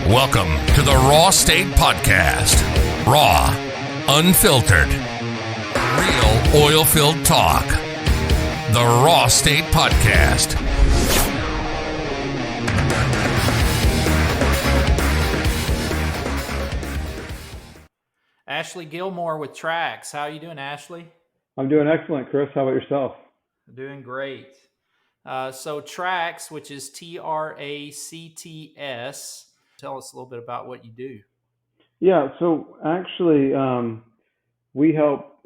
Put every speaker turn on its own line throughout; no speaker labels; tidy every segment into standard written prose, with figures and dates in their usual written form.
Welcome to the Raw State Podcast. Raw, unfiltered, real oil-filled talk. The Raw State Podcast.
Ashley Gilmore with Tracts. How are you doing, Ashley?
I'm doing excellent, Chris. How about yourself?
Doing great. So Tracts, which is Tracts, tell us a little bit about what you do.
Yeah, so actually, we help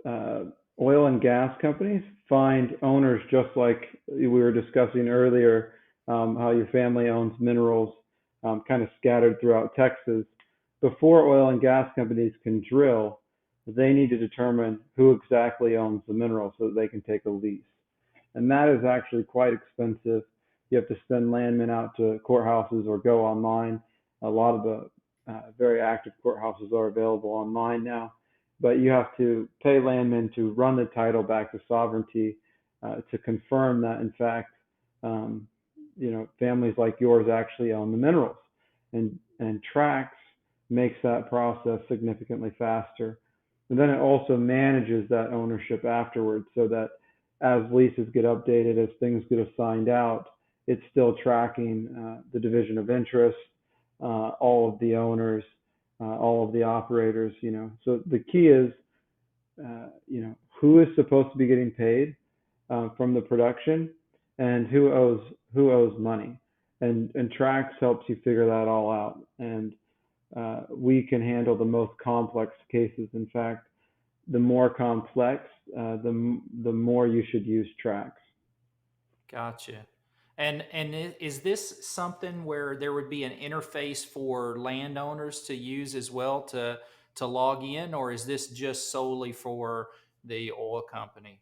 oil and gas companies find owners just like we were discussing earlier, how your family owns minerals kind of scattered throughout Texas. Before oil and gas companies can drill, they need to determine who exactly owns the mineral so that they can take a lease. And that is actually quite expensive. You have to send landmen out to courthouses or go online. A lot of the very active courthouses are available online now, but you have to pay landmen to run the title back to sovereignty to confirm that, in fact, families like yours actually own the minerals. And Tracts makes that process significantly faster. And then it also manages that ownership afterwards so that as leases get updated, as things get assigned out, it's still tracking the division of interest, all of the owners, all of the operators, So the key is, who is supposed to be getting paid from the production and who owes money. And Tracts helps you figure that all out. And we can handle the most complex cases. In fact, the more complex, the more you should use Tracts.
Gotcha. And is this something where there would be an interface for landowners to use as well to log in, or is this just solely for the oil companies?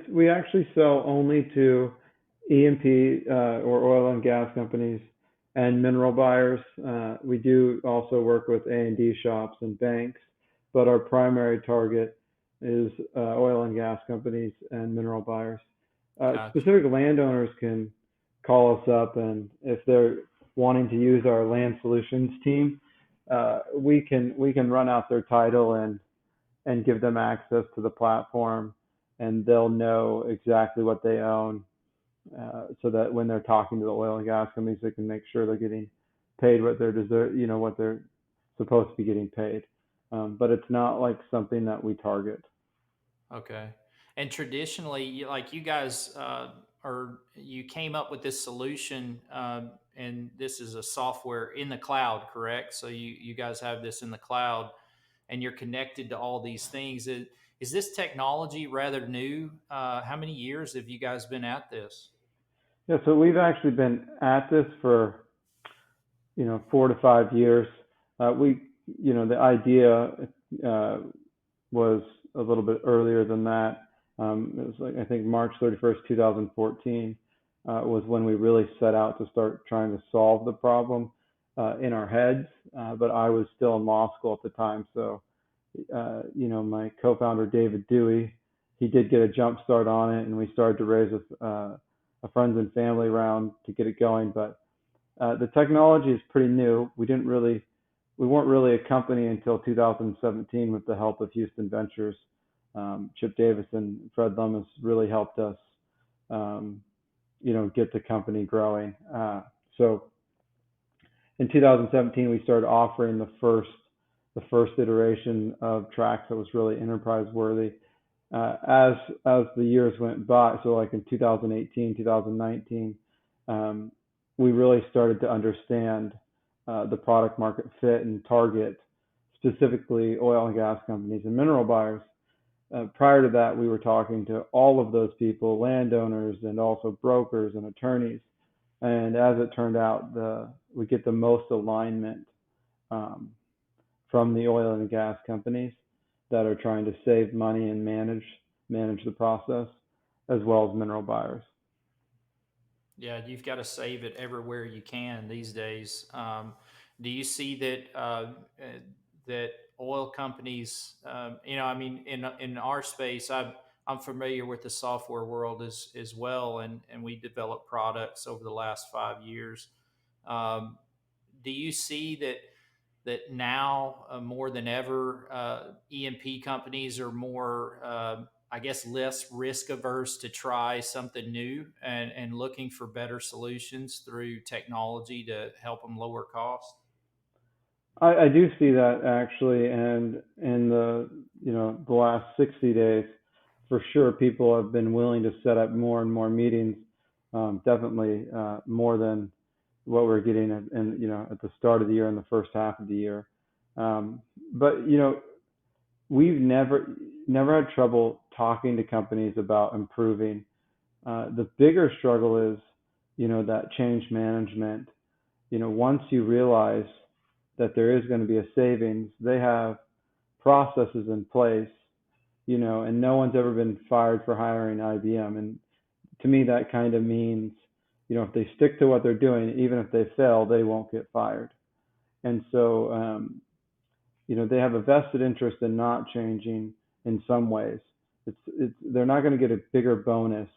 We actually sell only to E&P or oil and gas companies and mineral buyers. We do also work with A&D shops and banks, but our primary target is oil and gas companies and mineral buyers.
Gotcha.
Specific landowners can call us up, and if they're wanting to use our land solutions team, we can run out their title and give them access to the platform, and they'll know exactly what they own, so that when they're talking to the oil and gas companies, they can make sure they're getting paid what they're what they're supposed to be getting paid. But it's not like something that we target.
Okay. And traditionally, you guys you came up with this solution, and this is a software in the cloud, correct? So you guys have this in the cloud, and you're connected to all these things. Is this technology rather new? How many years have you guys been at this?
Yeah, so we've actually been at this for 4 to 5 years. The idea was a little bit earlier than that. It was I think March 31st, 2014 was when we really set out to start trying to solve the problem in our heads. But I was still in law school at the time. So, my co-founder, David Dewey, he did get a jump start on it, and we started to raise a friends and family round to get it going. But the technology is pretty new. We weren't really a company until 2017 with the help of Houston Ventures. Chip Davis and Fred Lummis really helped us, get the company growing. So in 2017, we started offering the first iteration of Tracts that was really enterprise worthy. As the years went by, so like in 2018, 2019, we really started to understand the product market fit and target specifically oil and gas companies and mineral buyers. Prior to that, we were talking to all of those people, landowners, and also brokers and attorneys. And as it turned out, we get the most alignment from the oil and gas companies that are trying to save money and manage the process, as well as mineral buyers.
Yeah, you've got to save it everywhere you can these days. Do you see that oil companies, in our space, I'm familiar with the software world as well, and we developed products over the last 5 years. do you see that now more than ever, E&P companies are more, I guess, less risk averse to try something new and looking for better solutions through technology to help them lower costs?
I do see that actually, and in the last 60 days, for sure, people have been willing to set up more and more meetings. Definitely more than what we're getting at the start of the year and the first half of the year. But we've never had trouble talking to companies about improving. The bigger struggle is that change management. Once you realize that there is going to be a savings, they have processes in place, and no one's ever been fired for hiring IBM. And to me, that kind of means, if they stick to what they're doing, even if they fail, they won't get fired. And so, they have a vested interest in not changing in some ways. They're not going to get a bigger bonus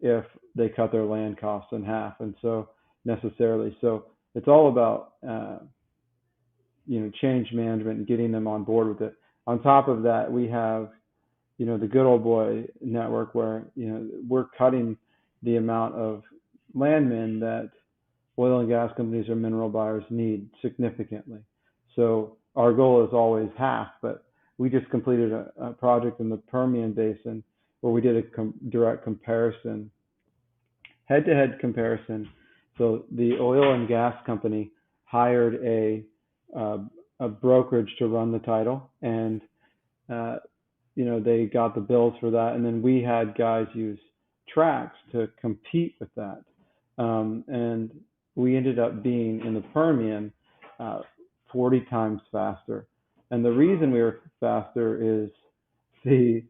if they cut their land costs in half. And so necessarily, so it's all about, change management and getting them on board with it. On top of that, we have, the good old boy network where, we're cutting the amount of landmen that oil and gas companies or mineral buyers need significantly. So our goal is always half, but we just completed a project in the Permian Basin where we did a direct comparison, head-to-head comparison. So the oil and gas company hired a brokerage to run the title, and they got the bills for that, and then we had guys use Tracts to compete with that, and we ended up being in the Permian 40 times faster. And the reason we were faster is the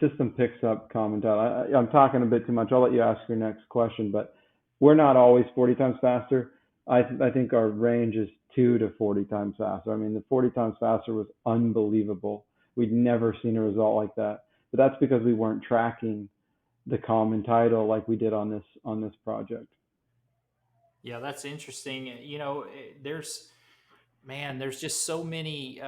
system picks up common data. I'm talking a bit too much. I'll let you ask your next question, but we're not always 40 times faster. I think our range is 2 to 40 times faster. I mean, the 40 times faster was unbelievable. We'd never seen a result like that. But that's because we weren't tracking the common title like we did on this project.
Yeah, that's interesting. There's just so many.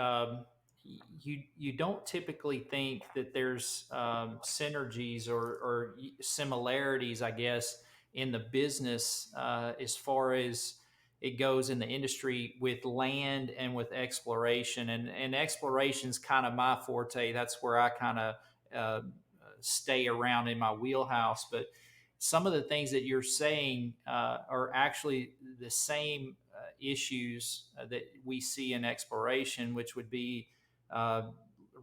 You don't typically think that there's synergies or similarities, I guess, in the business as far as it goes in the industry with land and with exploration. And exploration's kind of my forte. That's where I kind of stay around in my wheelhouse. But some of the things that you're saying are actually the same issues that we see in exploration, which would be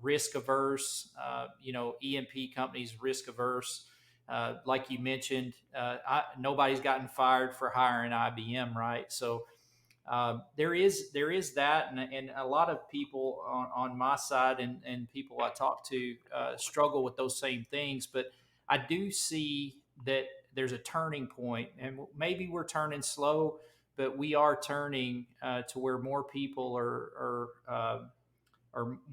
risk averse, E&P companies risk averse. Like you mentioned, nobody's gotten fired for hiring IBM, right? So there is that, and a lot of people on my side and people I talk to struggle with those same things. But I do see that there's a turning point, and maybe we're turning slow, but we are turning to where more people are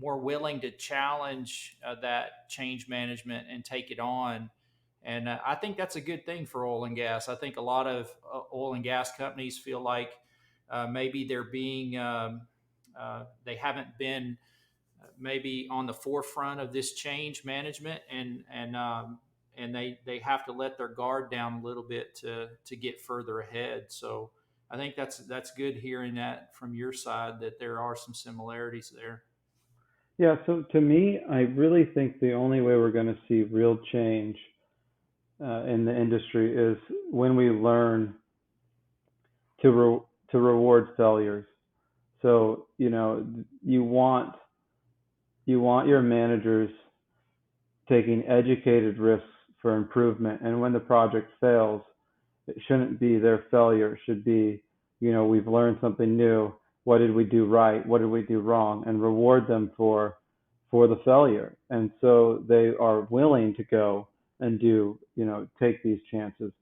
more willing to challenge that change management and take it on. And I think that's a good thing for oil and gas. I think a lot of oil and gas companies feel like maybe they're being, they haven't been maybe on the forefront of this change management, and they have to let their guard down a little bit to get further ahead. So I think that's good hearing that from your side, that there are some similarities there.
Yeah, so to me, I really think the only way we're going to see real change in the industry is when we learn to reward failures. So you want your managers taking educated risks for improvement, and when the project fails, it shouldn't be their failure. It should be, we've learned something new. What did we do right? What did we do wrong? And reward them for the failure. And so they are willing to go and take these chances.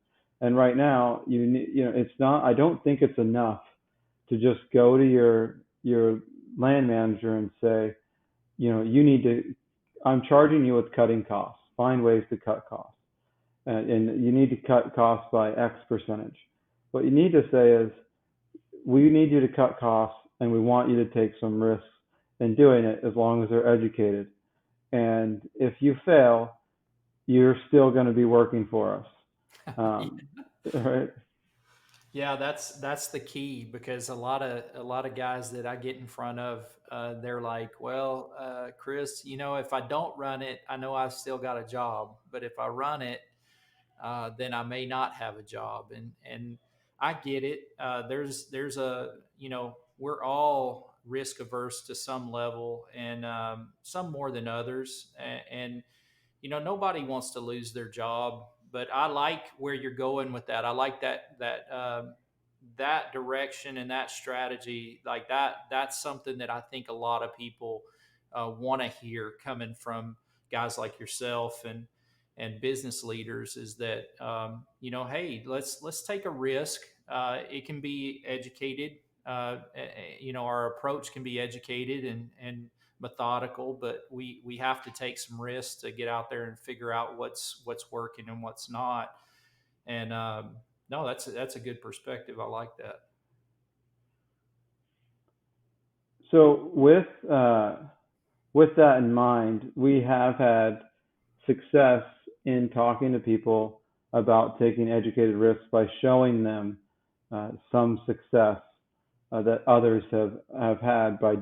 And right now, it's not. I don't think it's enough to just go to your land manager and say, you need to. I'm charging you with cutting costs. Find ways to cut costs, and you need to cut costs by X percentage. What you need to say is, we need you to cut costs and we want you to take some risks in doing it as long as they're educated. And if you fail, you're still going to be working for us. Right?
Yeah, that's the key, because a lot of guys that I get in front of, they're like, well, Chris, if I don't run it, I know I've still got a job, but if I run it, then I may not have a job. And I get it. There's a, we're all risk averse to some level, and some more than others. And nobody wants to lose their job, but I like where you're going with that. I like that direction and that strategy. Like that's something that I think a lot of people want to hear coming from guys like yourself and business leaders, is that hey, let's take a risk. It can be educated. Our approach can be educated and methodical, but we have to take some risks to get out there and figure out what's working and what's not. And no, that's a good perspective. I like that.
So with that in mind, we have had success in talking to people about taking educated risks by showing them some success that others have had by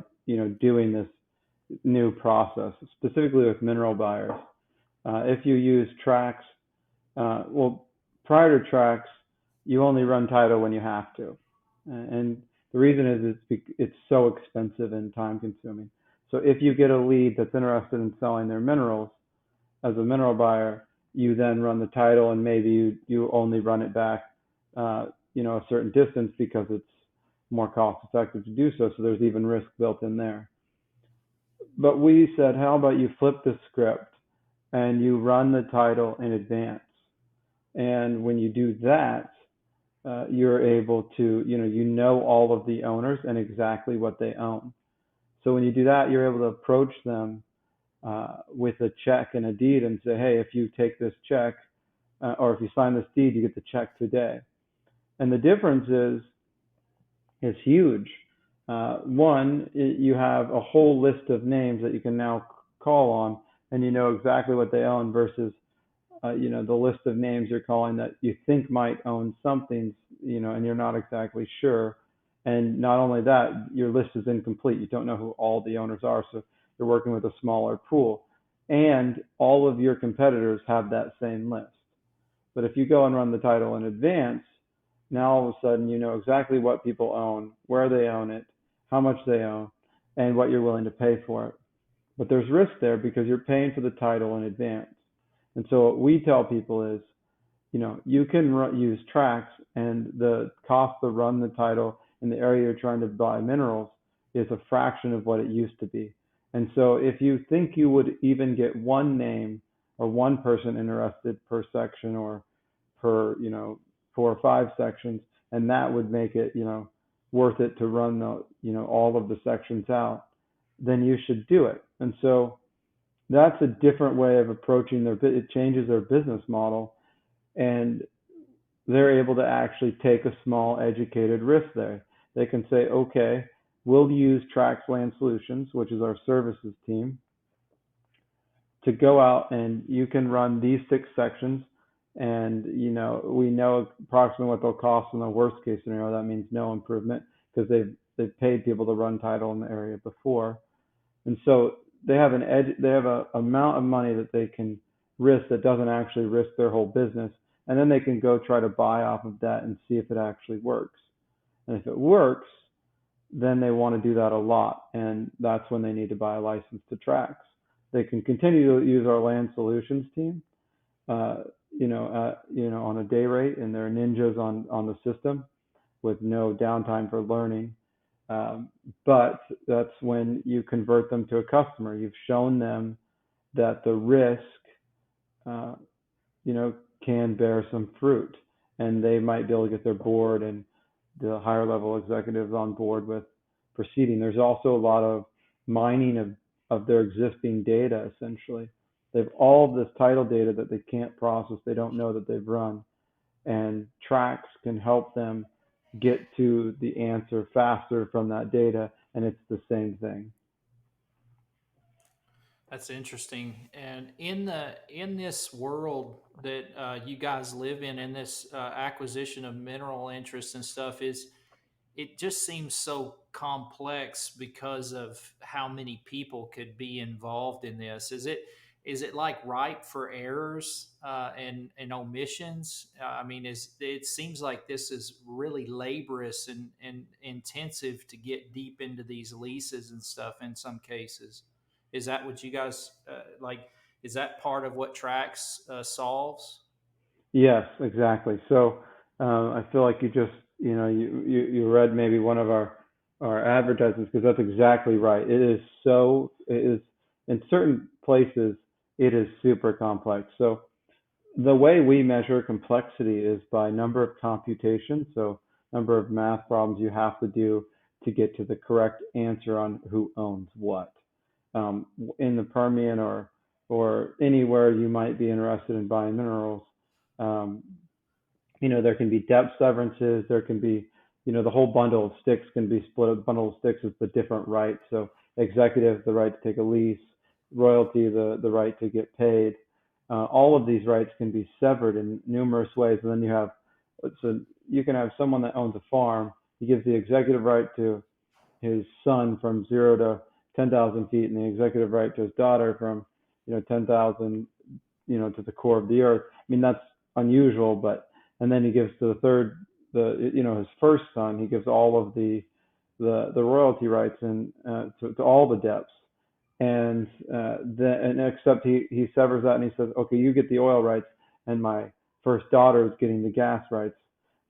doing this new process, specifically with mineral buyers. If you use Tracts, well, prior to Tracts, you only run title when you have to, and the reason is it's so expensive and time consuming. So if you get a lead that's interested in selling their minerals as a mineral buyer, you then run the title, and maybe you only run it back, a certain distance because it's more cost effective to do so. So there's even risk built in there. But we said, how about you flip the script and you run the title in advance? And when you do that, you're able to, all of the owners and exactly what they own. So when you do that, you're able to approach them with a check and a deed and say, hey, if you take this check or if you sign this deed, you get the check today. And the difference is huge. One, you have a whole list of names that you can now call on, and you know exactly what they own versus, the list of names you're calling that you think might own something, and you're not exactly sure. And not only that, your list is incomplete. You don't know who all the owners are, so you're working with a smaller pool. And all of your competitors have that same list. But if you go and run the title in advance, now all of a sudden you know exactly what people own, where they own it, how much they own, and what you're willing to pay for it. But there's risk there because you're paying for the title in advance. And so what we tell people is, you can use Tracts, and the cost to run the title in the area you're trying to buy minerals is a fraction of what it used to be. And so if you think you would even get one name or one person interested per section or per, 4 or 5 sections, and that would make it, worth it to run all of the sections out, then you should do it. And so that's a different way of approaching it changes their business model, and they're able to actually take a small educated risk there. They can say, okay, we'll use Tracts Land Solutions, which is our services team, to go out and you can run these 6 sections, and we know approximately what they'll cost in the worst case scenario. That means no improvement because they've paid people to run title in the area before. And so they have a amount of money that they can risk that doesn't actually risk their whole business, and then they can go try to buy off of that and see if it actually works. And if it works, then they want to do that a lot, and that's when they need to buy a license to Tracts. They can continue to use our land solutions team, on a day rate, and they're ninjas on the system with no downtime for learning. But that's when you convert them to a customer. You've shown them that the risk, can bear some fruit, and they might be able to get their board and the higher level executives on board with proceeding. There's also a lot of mining of their existing data, essentially. They have all of this title data that they can't process. They don't know that they've run. And Tracts can help them get to the answer faster from that data, and it's the same thing.
That's interesting. And in this world that you guys live in this acquisition of mineral interests and stuff, is it just seems so complex because of how many people could be involved in this. Is it like ripe for errors and omissions? I mean, it seems like this is really laborious and intensive to get deep into these leases and stuff in some cases. Is that what you guys like? Is that part of what Tracts solves?
Yes, exactly. So I feel like you just, you read maybe one of our advertisements, because that's exactly right. It is in certain places, it is super complex. So the way we measure complexity is by number of computations, so number of math problems you have to do to get to the correct answer on who owns what. In the Permian or anywhere you might be interested in buying minerals, um, there can be depth severances. There can be, the whole bundle of sticks can be split. A bundle of sticks is the different rights. So executive, the right to take a lease; royalty, the right to get paid. All of these rights can be severed in numerous ways. And then you can have someone that owns a farm. He gives the executive right to his son from 0 to 10,000 feet, and the executive right to his daughter from 10,000 to the core of the earth. I mean, that's unusual, but and then he gives to the third, his first son, he gives all of the royalty rights and to all the depths, and and except he severs that and he says, okay, you get the oil rights, and my first daughter is getting the gas rights,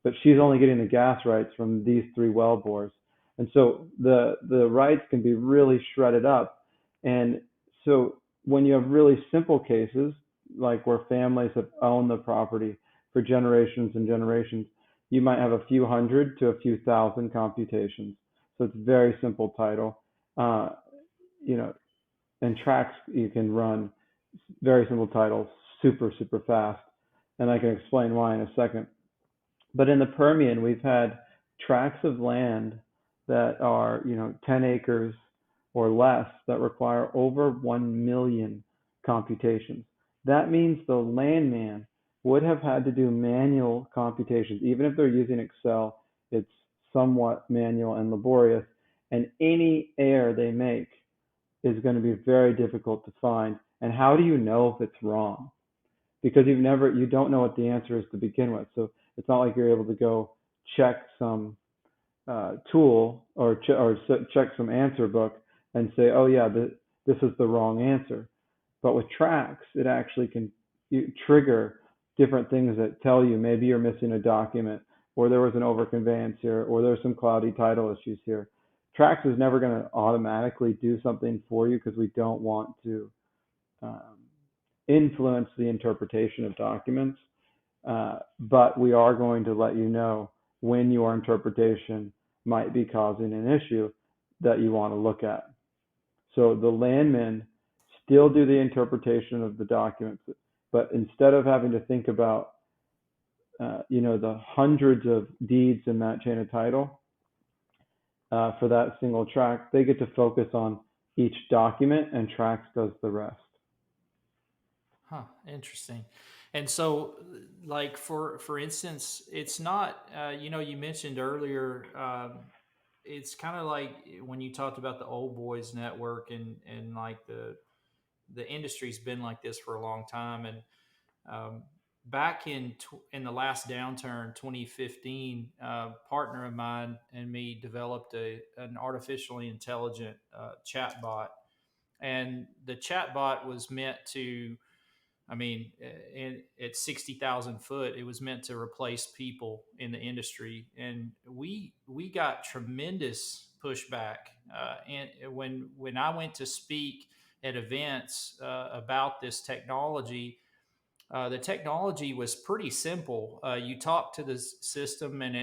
but she's only getting the gas rights from these three well bores, and so the rights can be really shredded up, and so when you have really simple cases like where families have owned the property for generations and generations, you might have a few hundred to a few thousand computations. So it's very simple title. Uh, you know, and Tracts you can run very simple titles super, super fast. And I can explain why in a second. But in the Permian, we've had tracts of land that are, 10 acres or less that require over 1 million computations. That means the landman would have had to do manual computations. Even if they're using Excel, it's somewhat manual and laborious. And any error they make is going to be very difficult to find. And how do you know if it's wrong? Because you don't know what the answer is to begin with. So it's not like you're able to go check some tool or check some answer book and say, oh yeah, this is the wrong answer. But with Tracts, it actually can trigger different things that tell you maybe you're missing a document, or there was an overconveyance here, or there's some cloudy title issues here. Tracts is never going to automatically do something for you because we don't want to um, influence the interpretation of documents, but we are going to let you know when your interpretation might be causing an issue that you want to look at. So the landmen still do the interpretation of the documents, but instead of having to think about, the hundreds of deeds in that chain of title for that single tract, they get to focus on each document, and Tracts does the rest.
Huh, interesting. And so, like for instance, it's not. You mentioned earlier. It's kind of like when you talked about the old boys network and like the industry's been like this for a long time. And um, back in the last downturn, 2015, a partner of mine and me developed an artificially intelligent chat bot, and the chat bot was meant to, I mean, at 60,000 foot, it was meant to replace people in the industry, and we got tremendous pushback. And when I went to speak at events about this technology, the technology was pretty simple. You talk to the system, and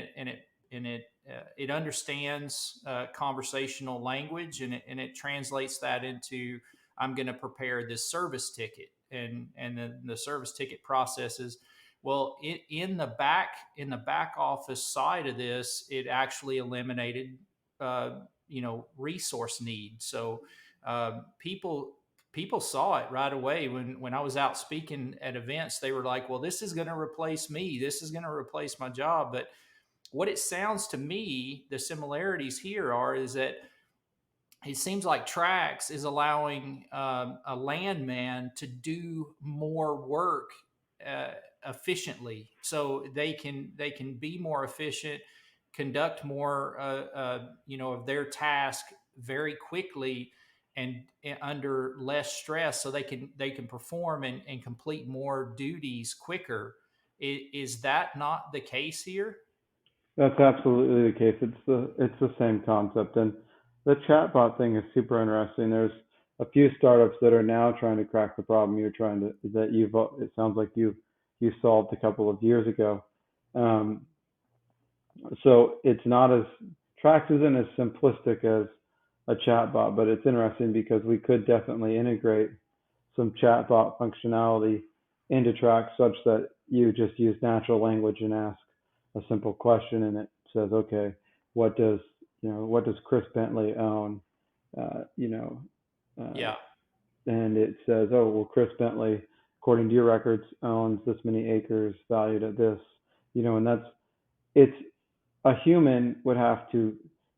it understands conversational language, and it translates that into, I'm going to prepare this service ticket, and then the service ticket processes. Well, in the back office side of this, it actually eliminated resource need. So people saw it right away when I was out speaking at events. They were like, "Well, this is going to replace me. This is going to replace my job." But what it sounds to me, the similarities here are is that it seems like Tracts is allowing a landman to do more work uh, efficiently, so they can be more efficient, conduct more of their task very quickly and under less stress, so they can perform and complete more duties quicker. Is that not the case here?
That's absolutely the case. It's the same concept, and the chatbot thing is super interesting. There's a few startups that are now trying to crack the problem it sounds like you solved a couple of years ago. Um, so it's not as Trax isn't as simplistic as a chatbot, but it's interesting because we could definitely integrate some chatbot functionality into Trax such that you just use natural language and ask a simple question, and it says, okay, what does what does Chris Bentley own? Uh, you know, uh,
Yeah,
and it says, oh, well, Chris Bentley, according to your records, owns this many acres valued at this, and it's a human would have to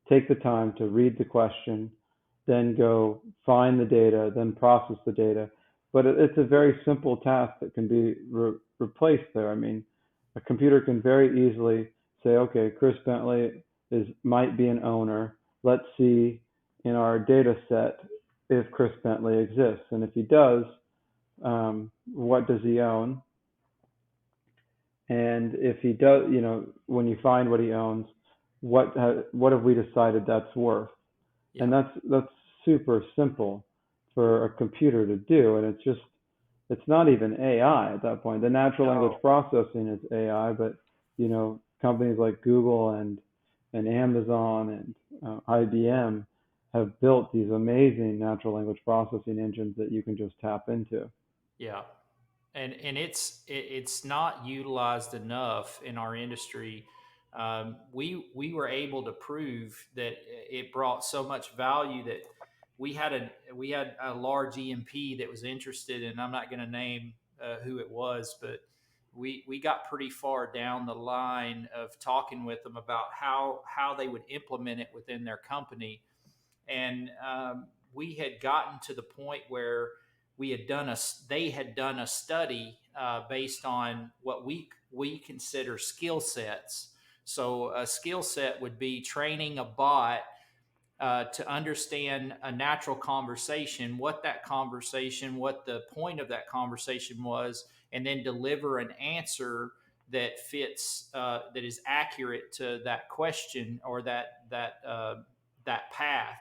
take the time to read the question, then go find the data, then process the data. But it's a very simple task that can be replaced there. I mean, a computer can very easily say, okay, Chris Bentley might be an owner. Let's see in our data set if Chris Bentley exists. And if he does, what does he own? And if he does, when you find what he owns, what have we decided that's worth?
yeah.
And that's super simple for a computer to do, and it's not even AI at that point. The natural language
No.
processing is AI, but companies like Google and Amazon and IBM have built these amazing natural language processing engines that you can just tap into.
Yeah. And it's not utilized enough in our industry. We were able to prove that it brought so much value that we had a large EMP that was interested, and I'm not going to name who it was, but we got pretty far down the line of talking with them about how they would implement it within their company. And we had gotten to the point where they had done a study based on what we consider skill sets. So a skill set would be training a bot to understand a natural conversation, what the point of that conversation was, and then deliver an answer that fits, that is accurate to that question or that path.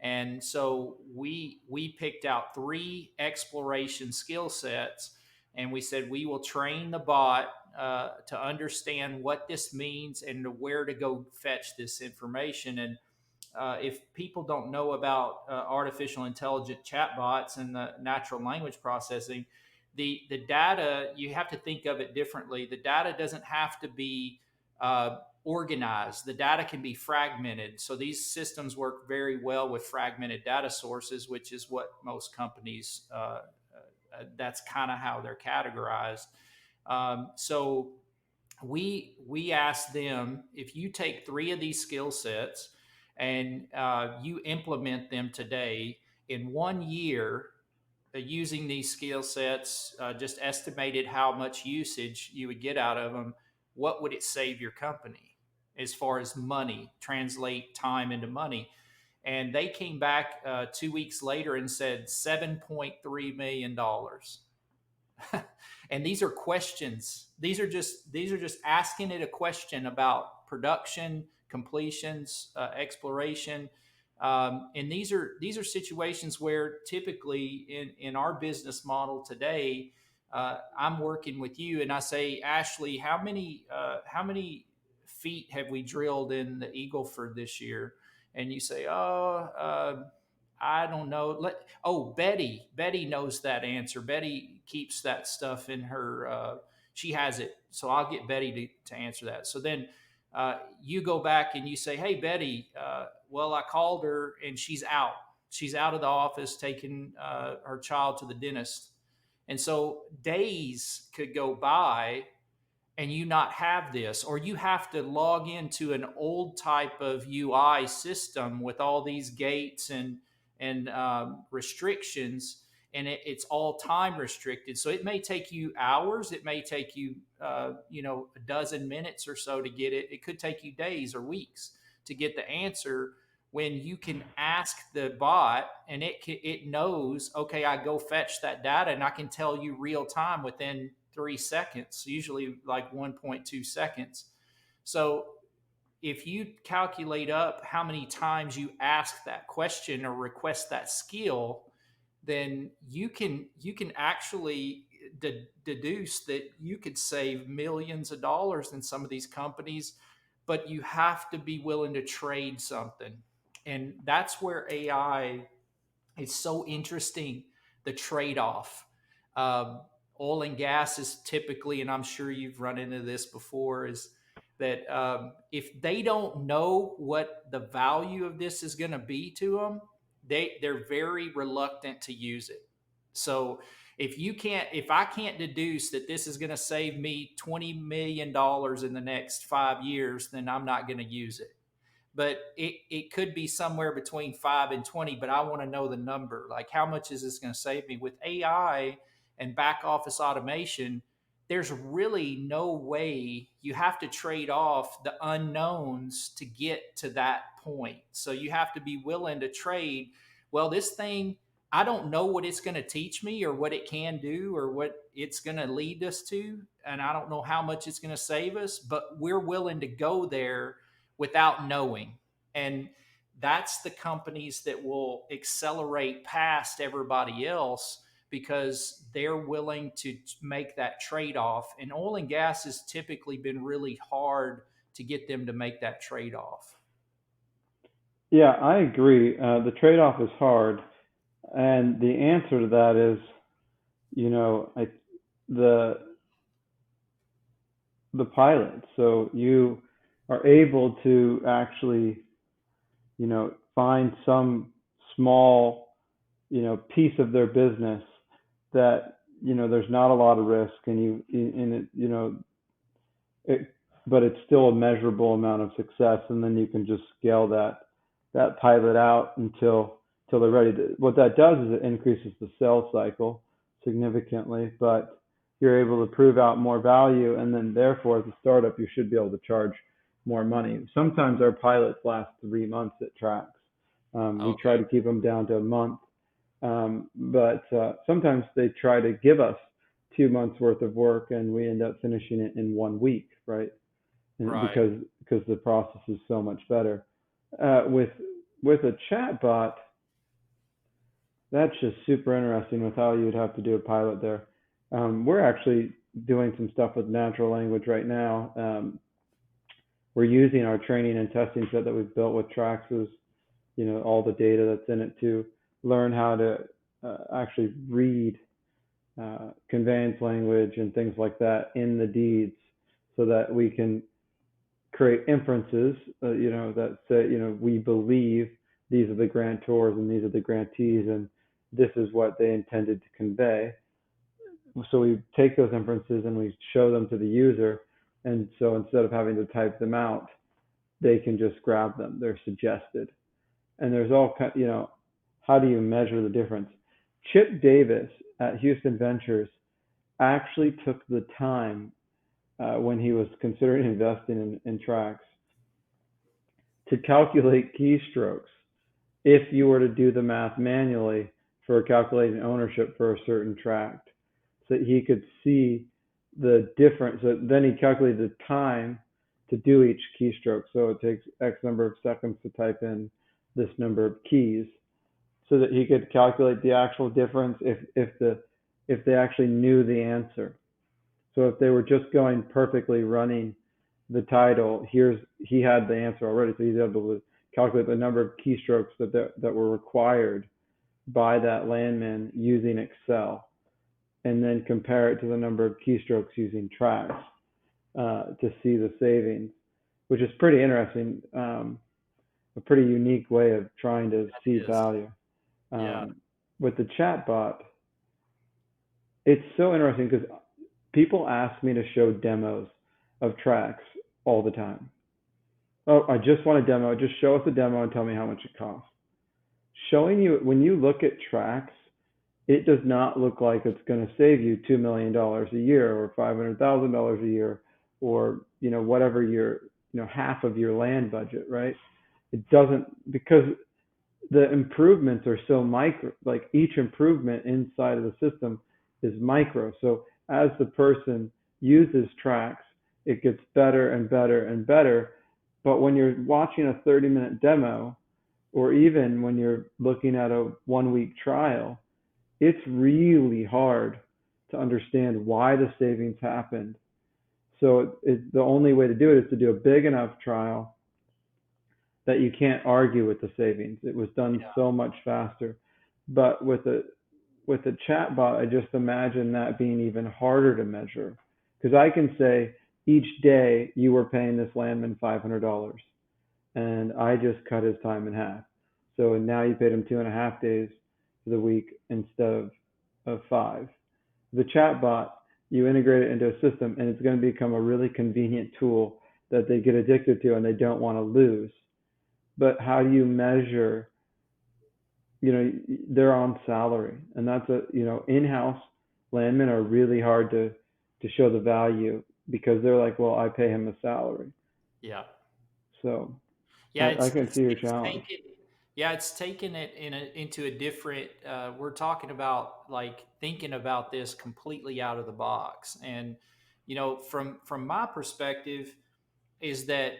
And so we picked out three exploration skill sets, and we said we will train the bot to understand what this means and where to go fetch this information. And if people don't know about artificial intelligent chatbots and the natural language processing, the data, you have to think of it differently. The data doesn't have to be organized. The data can be fragmented. So these systems work very well with fragmented data sources, which is what most companies. That's kind of how they're categorized. So we asked them, if you take three of these skill sets and you implement them today in 1 year, using these skill sets, just estimated how much usage you would get out of them, what would it save your company as far as money, translate time into money? And they came back 2 weeks later and said $7.3 million. And these are questions. These are just asking it a question about production, completions, exploration. And these are situations where typically in our business model today, I'm working with you and I say, Ashley, how many feet have we drilled in the Eagleford this year? And you say, I don't know. Betty knows that answer. Betty keeps that stuff in her. She has it. So I'll get Betty to answer that. So then you go back and you say, hey, Betty, well, I called her and she's out. She's out of the office taking her child to the dentist. And so days could go by and you not have this, or you have to log into an old type of UI system with all these gates and restrictions, and it's all time restricted. So it may take you hours, it may take you a dozen minutes or so to get it. It could take you days or weeks to get the answer. When you can ask the bot and it knows, okay, I go fetch that data and I can tell you real time within 3 seconds, usually like 1.2 seconds. So if you calculate up how many times you ask that question or request that skill, then you can actually deduce that you could save millions of dollars in some of these companies, but you have to be willing to trade something. And that's where AI is so interesting, the trade-off. Oil and gas is typically, and I'm sure you've run into this before, is that if they don't know what the value of this is going to be to them, they're very reluctant to use it. So if I can't deduce that this is going to save me $20 million in the next 5 years, then I'm not going to use it. But it could be somewhere between 5 and 20, but I want to know the number. Like, how much is this going to save me? With AI and back office automation, there's really no way. You have to trade off the unknowns to get to that point. So you have to be willing to trade. Well, this thing, I don't know what it's going to teach me or what it can do or what it's going to lead us to. And I don't know how much it's going to save us, but we're willing to go there without knowing. And that's the companies that will accelerate past everybody else, because they're willing to make that trade-off. And oil and gas has typically been really hard to get them to make that trade-off.
Yeah, I agree. The trade-off is hard, and the answer to that is, the pilot. So you are able to actually, find some small, piece of their business that, there's not a lot of risk, but it's still a measurable amount of success, and then you can just scale that pilot out until they're ready. What that does is it increases the sales cycle significantly, but you're able to prove out more value, and then therefore, as a startup, you should be able to charge more money. Sometimes our pilots last 3 months at Tracts. We try to keep them down to a month, but sometimes they try to give us 2 months worth of work, and we end up finishing it in 1 week, right? Because the process is so much better. With a chat bot, that's just super interesting with how you'd have to do a pilot there. We're actually doing some stuff with natural language right now. We're using our training and testing set that we've built with Tracts, all the data that's in it, to learn how to actually read conveyance language and things like that in the deeds, so that we can create inferences, that say, we believe these are the grantors and these are the grantees, and this is what they intended to convey. So we take those inferences and we show them to the user. And so instead of having to type them out, they can just grab them. They're suggested. And there's all kind, how do you measure the difference? Chip Davis at Houston Ventures actually took the time when he was considering investing in Tracts to calculate keystrokes if you were to do the math manually for calculating ownership for a certain tract, so that he could see the difference. So then he calculated the time to do each keystroke. So it takes X number of seconds to type in this number of keys, so that he could calculate the actual difference if they actually knew the answer. So if they were just going perfectly running the title, he had the answer already. So he's able to calculate the number of keystrokes that were required by that landman using Excel. and then compare it to the number of keystrokes using Tracts to see the savings, which is pretty interesting. A pretty unique way of trying to see
Yes.
value.
Yeah.
With the chatbot, it's so interesting because people ask me to show demos of Tracts all the time. Oh, I just want a demo. Just show us a demo and tell me how much it costs. Showing you, when you look at Tracts, it does not look like it's going to save you $2 million a year or $500,000 a year or, whatever your, half of your land budget, right? It doesn't, because the improvements are so micro, like each improvement inside of the system is micro. So as the person uses Tracts, it gets better and better and better. But when you're watching a 30-minute demo, or even when you're looking at a 1 week trial, it's really hard to understand why the savings happened. So the only way to do it is to do a big enough trial that you can't argue with the savings. It was done so much faster. But with a chatbot, I just imagine that being even harder to measure, because I can say each day you were paying this landman $500, and I just cut his time in half. So now you paid him 2.5 days for the week instead of 5. The chatbot, you integrate it into a system, and it's going to become a really convenient tool that they get addicted to and they don't want to lose. But how do you measure? They're on salary, and that's in-house landmen are really hard to show the value because they're like, well, I pay him a salary.
Yeah.
So
Yeah.
I can see your
It's
challenge.
it's taken it into a different, we're talking about like thinking about this completely out of the box. And, from my perspective is that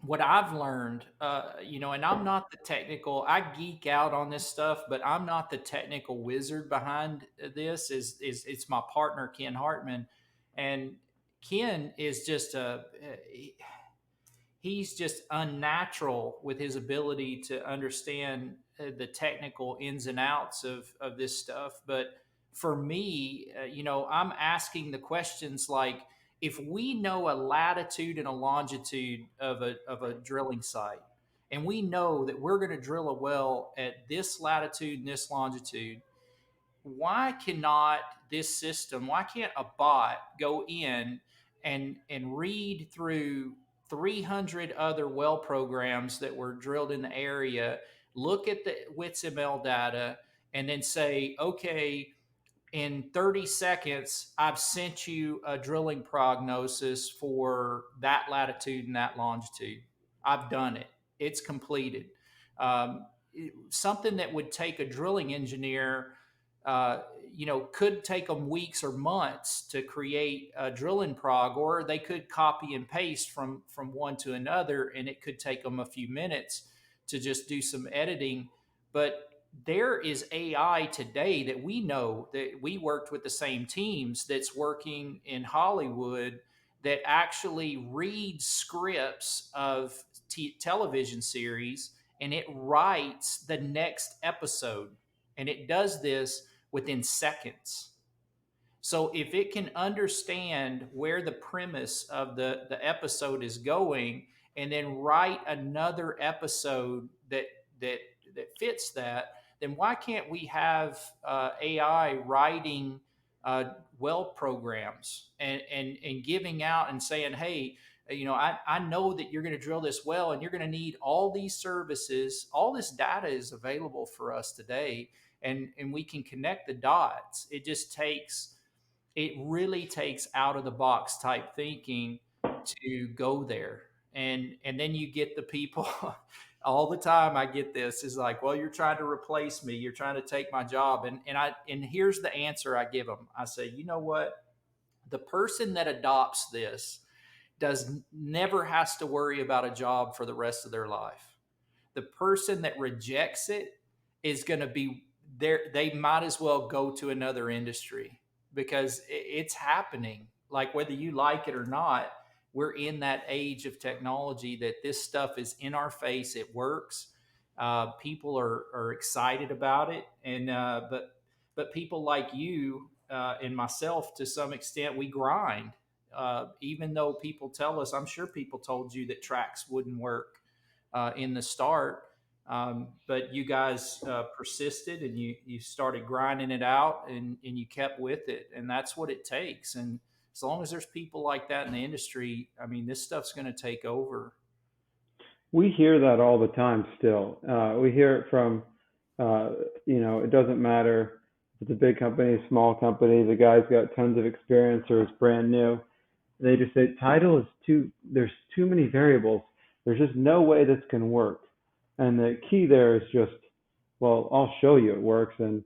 what I've learned, and I'm not the technical, I geek out on this stuff, but I'm not the technical wizard behind this. Is It's my partner, Ken Hartman. And Ken is just he's just unnatural with his ability to understand the technical ins and outs of this stuff. But for me, I'm asking the questions like, if we know a latitude and a longitude of a drilling site, and we know that we're going to drill a well at this latitude and this longitude, why cannot this system, why can't a bot go in and read through 300 other well programs that were drilled in the area, look at the WITS-ML data, and then say, okay, in 30 seconds, I've sent you a drilling prognosis for that latitude and that longitude. I've done it. It's completed. Um, Something that would take a drilling engineer, could take them weeks or months to create a drilling prog, or they could copy and paste from one to another, and it could take them a few minutes to just do some editing. But there is AI today that we know, that we worked with the same teams that's working in Hollywood, that actually reads scripts of television series, and it writes the next episode, and it does this within seconds. So if it can understand where the premise of the episode is going, and then write another episode that that fits that, then why can't we have AI writing well programs and giving out and saying, hey, I know that you're going to drill this well and you're going to need all these services. All this data is available for us today, and we can connect the dots. It really takes out of the box type thinking to go there. And then you get the people all the time. I get this is like, well, you're trying to replace me. You're trying to take my job. And here's the answer I give them. I say, you know what? The person that adopts this never has to worry about a job for the rest of their life. The person that rejects it is going to be there. They might as well go to another industry, because it's happening. Like, whether you like it or not, we're in that age of technology that this stuff is in our face. It works. People are excited about it. And, but people like you, and myself to some extent, we grind. Even though people tell us, I'm sure people told you that Tracts wouldn't work in the start, but you guys persisted and you started grinding it out and you kept with it, and that's what it takes. And as long as there's people like that in the industry, I mean, this stuff's going to take over.
We hear that all the time still. We hear it from, it doesn't matter if it's a big company, small company, the guy's got tons of experience or is brand new. They just say title is there's too many variables. There's just no way this can work. And the key there is just, well, I'll show you it works. And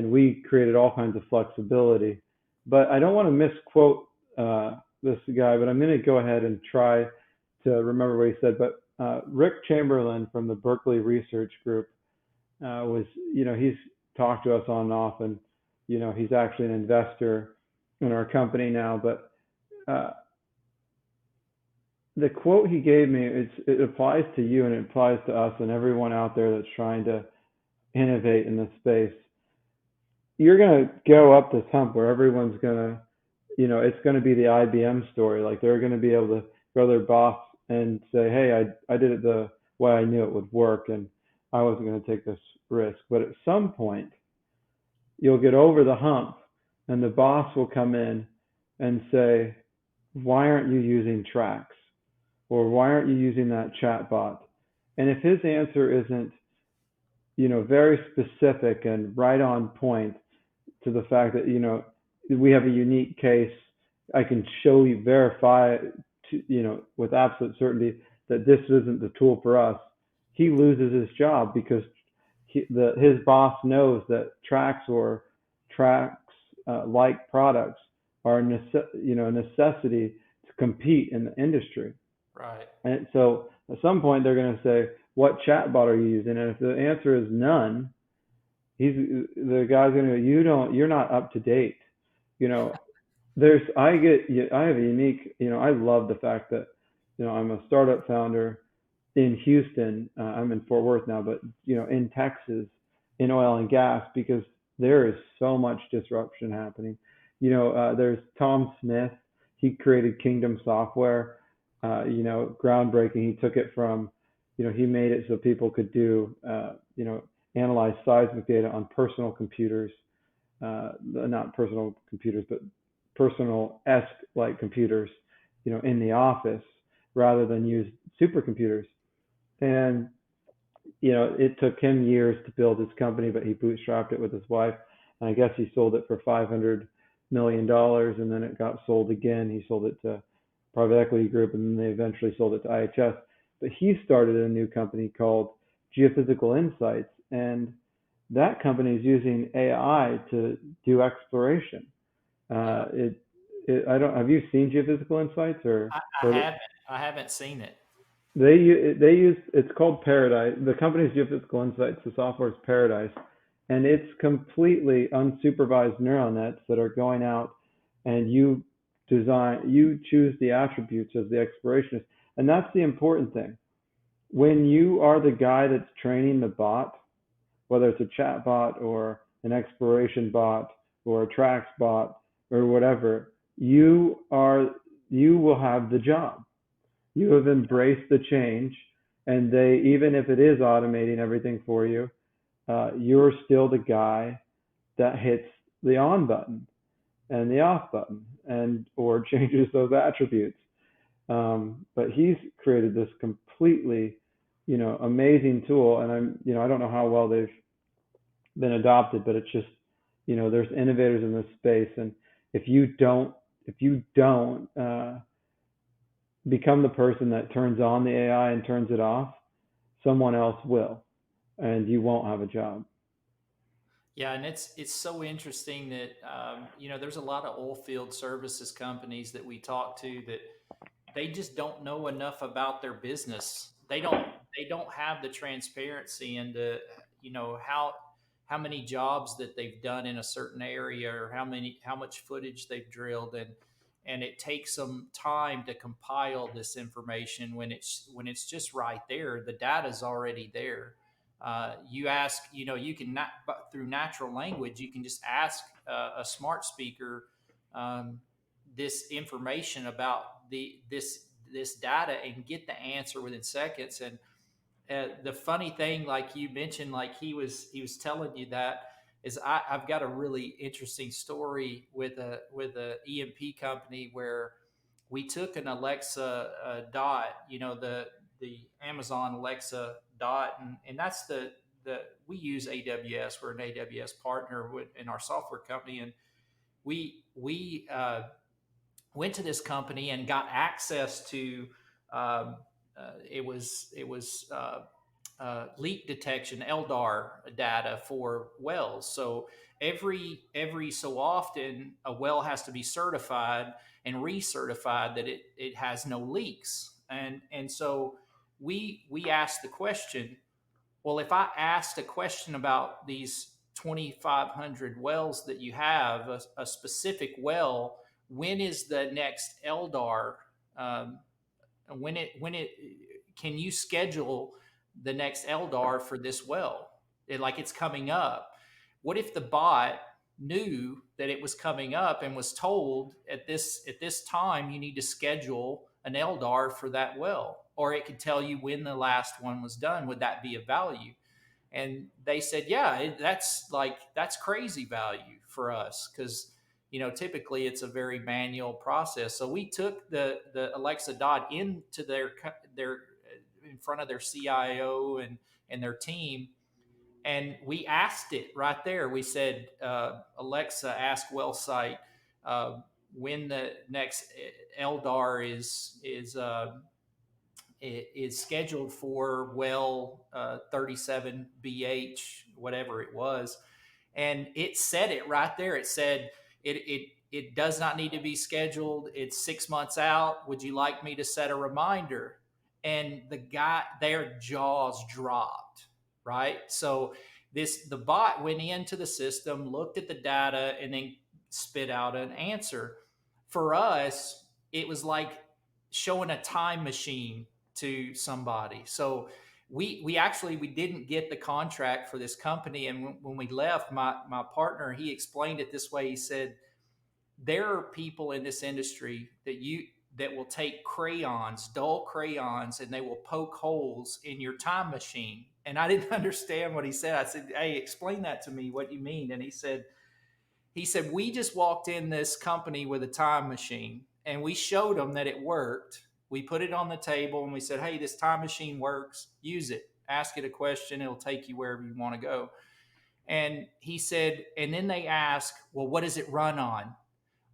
we created all kinds of flexibility. But I don't want to misquote this guy, but I'm going to go ahead and try to remember what he said. But Rick Chamberlain from the Berkeley Research Group he's talked to us on and off, and, he's actually an investor in our company now. But the quote he gave me, it applies to you and it applies to us and everyone out there that's trying to innovate in this space. You're going to go up this hump where everyone's going to, it's going to be the IBM story. Like, they're going to be able to go to their boss and say, hey, I did it the way I knew it would work, and I wasn't going to take this risk. But at some point, you'll get over the hump, and the boss will come in and say, why aren't you using Tracts? Or why aren't you using that chatbot? And if his answer isn't, very specific and right on point to the fact that, we have a unique case, I can show you, verify, with absolute certainty that this isn't the tool for us, he loses his job because his boss knows that Tracts or Tracts like products are a necessity to compete in the industry.
Right.
And so at some point they're going to say, what chatbot are you using? And if the answer is none, the guy's going to go, you're not up to date. I have a unique, I love the fact that, I'm a startup founder in Houston. I'm in Fort Worth now, but, in Texas, in oil and gas, because there is so much disruption happening. There's Tom Smith. He created Kingdom Software, groundbreaking. He took it from, he made it so people could do, analyze seismic data on personal computers, not personal computers, but personal-esque like computers, in the office rather than use supercomputers. And, it took him years to build his company, but he bootstrapped it with his wife. And I guess he sold it for $500 million, and then it got sold again. He sold it to private equity group, and then they eventually sold it to IHS. But he started a new company called Geophysical Insights, and that company is using AI to do exploration. Have you seen Geophysical Insights or?
I haven't seen it.
They use, it's called Paradise. The company's Geophysical Insights. The software is Paradise, and it's completely unsupervised neural nets that are going out, and you choose the attributes as the explorationist, and that's the important thing. When you are the guy that's training the bot, whether it's a chat bot or an exploration bot or a Tracts bot or whatever, you will have the job. You have embraced the change, and even if it is automating everything for you, you're still the guy that hits the on button and the off button or changes those attributes. But he's created this completely, amazing tool, and I don't know how well they've been adopted, but it's just, there's innovators in this space, and if you don't become the person that turns on the AI and turns it off, someone else will, and you won't have a job.
Yeah, and it's so interesting that there's a lot of oil field services companies that we talk to that they just don't know enough about their business. They don't have the transparency into how many jobs that they've done in a certain area or how much footage they've drilled, and it takes some time to compile this information when it's just right there. The data's already there. You ask, you can not through natural language, you can just ask a smart speaker um, this information about this data and get the answer within seconds. And the funny thing, like you mentioned, like he was telling you that is I've got a really interesting story with a EMP company where we took an Alexa Dot, the Amazon Alexa Dot, and that's the we use AWS. We're an AWS partner in our software company, and we went to this company and got access to it was leak detection LDAR data for wells. So every so often a well has to be certified and recertified that it has no leaks. And so we asked the question, well, if I asked a question about these 2,500 wells that you have, a specific well, when is the next LDAR? Um, when it can you schedule the next LDAR for this well? Like it's coming up. What if the bot knew that it was coming up and was told at this time you need to schedule an LDAR for that well, or it could tell you when the last one was done? Would that be of value? And they said, yeah, that's crazy value for us, because typically it's a very manual process. So we took the Alexa Dot into their in front of their CIO and their team, and we asked it right there. We said, Alexa, ask well site when the next LDAR is scheduled for well 37 BH, whatever it was. And it said it right there. It said, it does not need to be scheduled. It's 6 months out. Would you like me to set a reminder? And their jaws dropped, right? So the bot went into the system, looked at the data, and then spit out an answer. For us, it was like showing a time machine to somebody. So we didn't get the contract for this company, and when we left, my partner, he explained it this way. He said, there are people in this industry that will take dull crayons, and they will poke holes in your time machine. And I didn't understand what he said. I said, hey, explain that to me, what you mean. And he said, we just walked in this company with a time machine, and we showed them that it worked. We put it on the table and we said, hey, this time machine works. Use it. Ask it a question. It'll take you wherever you want to go. And he said, and then they ask, well, what does it run on?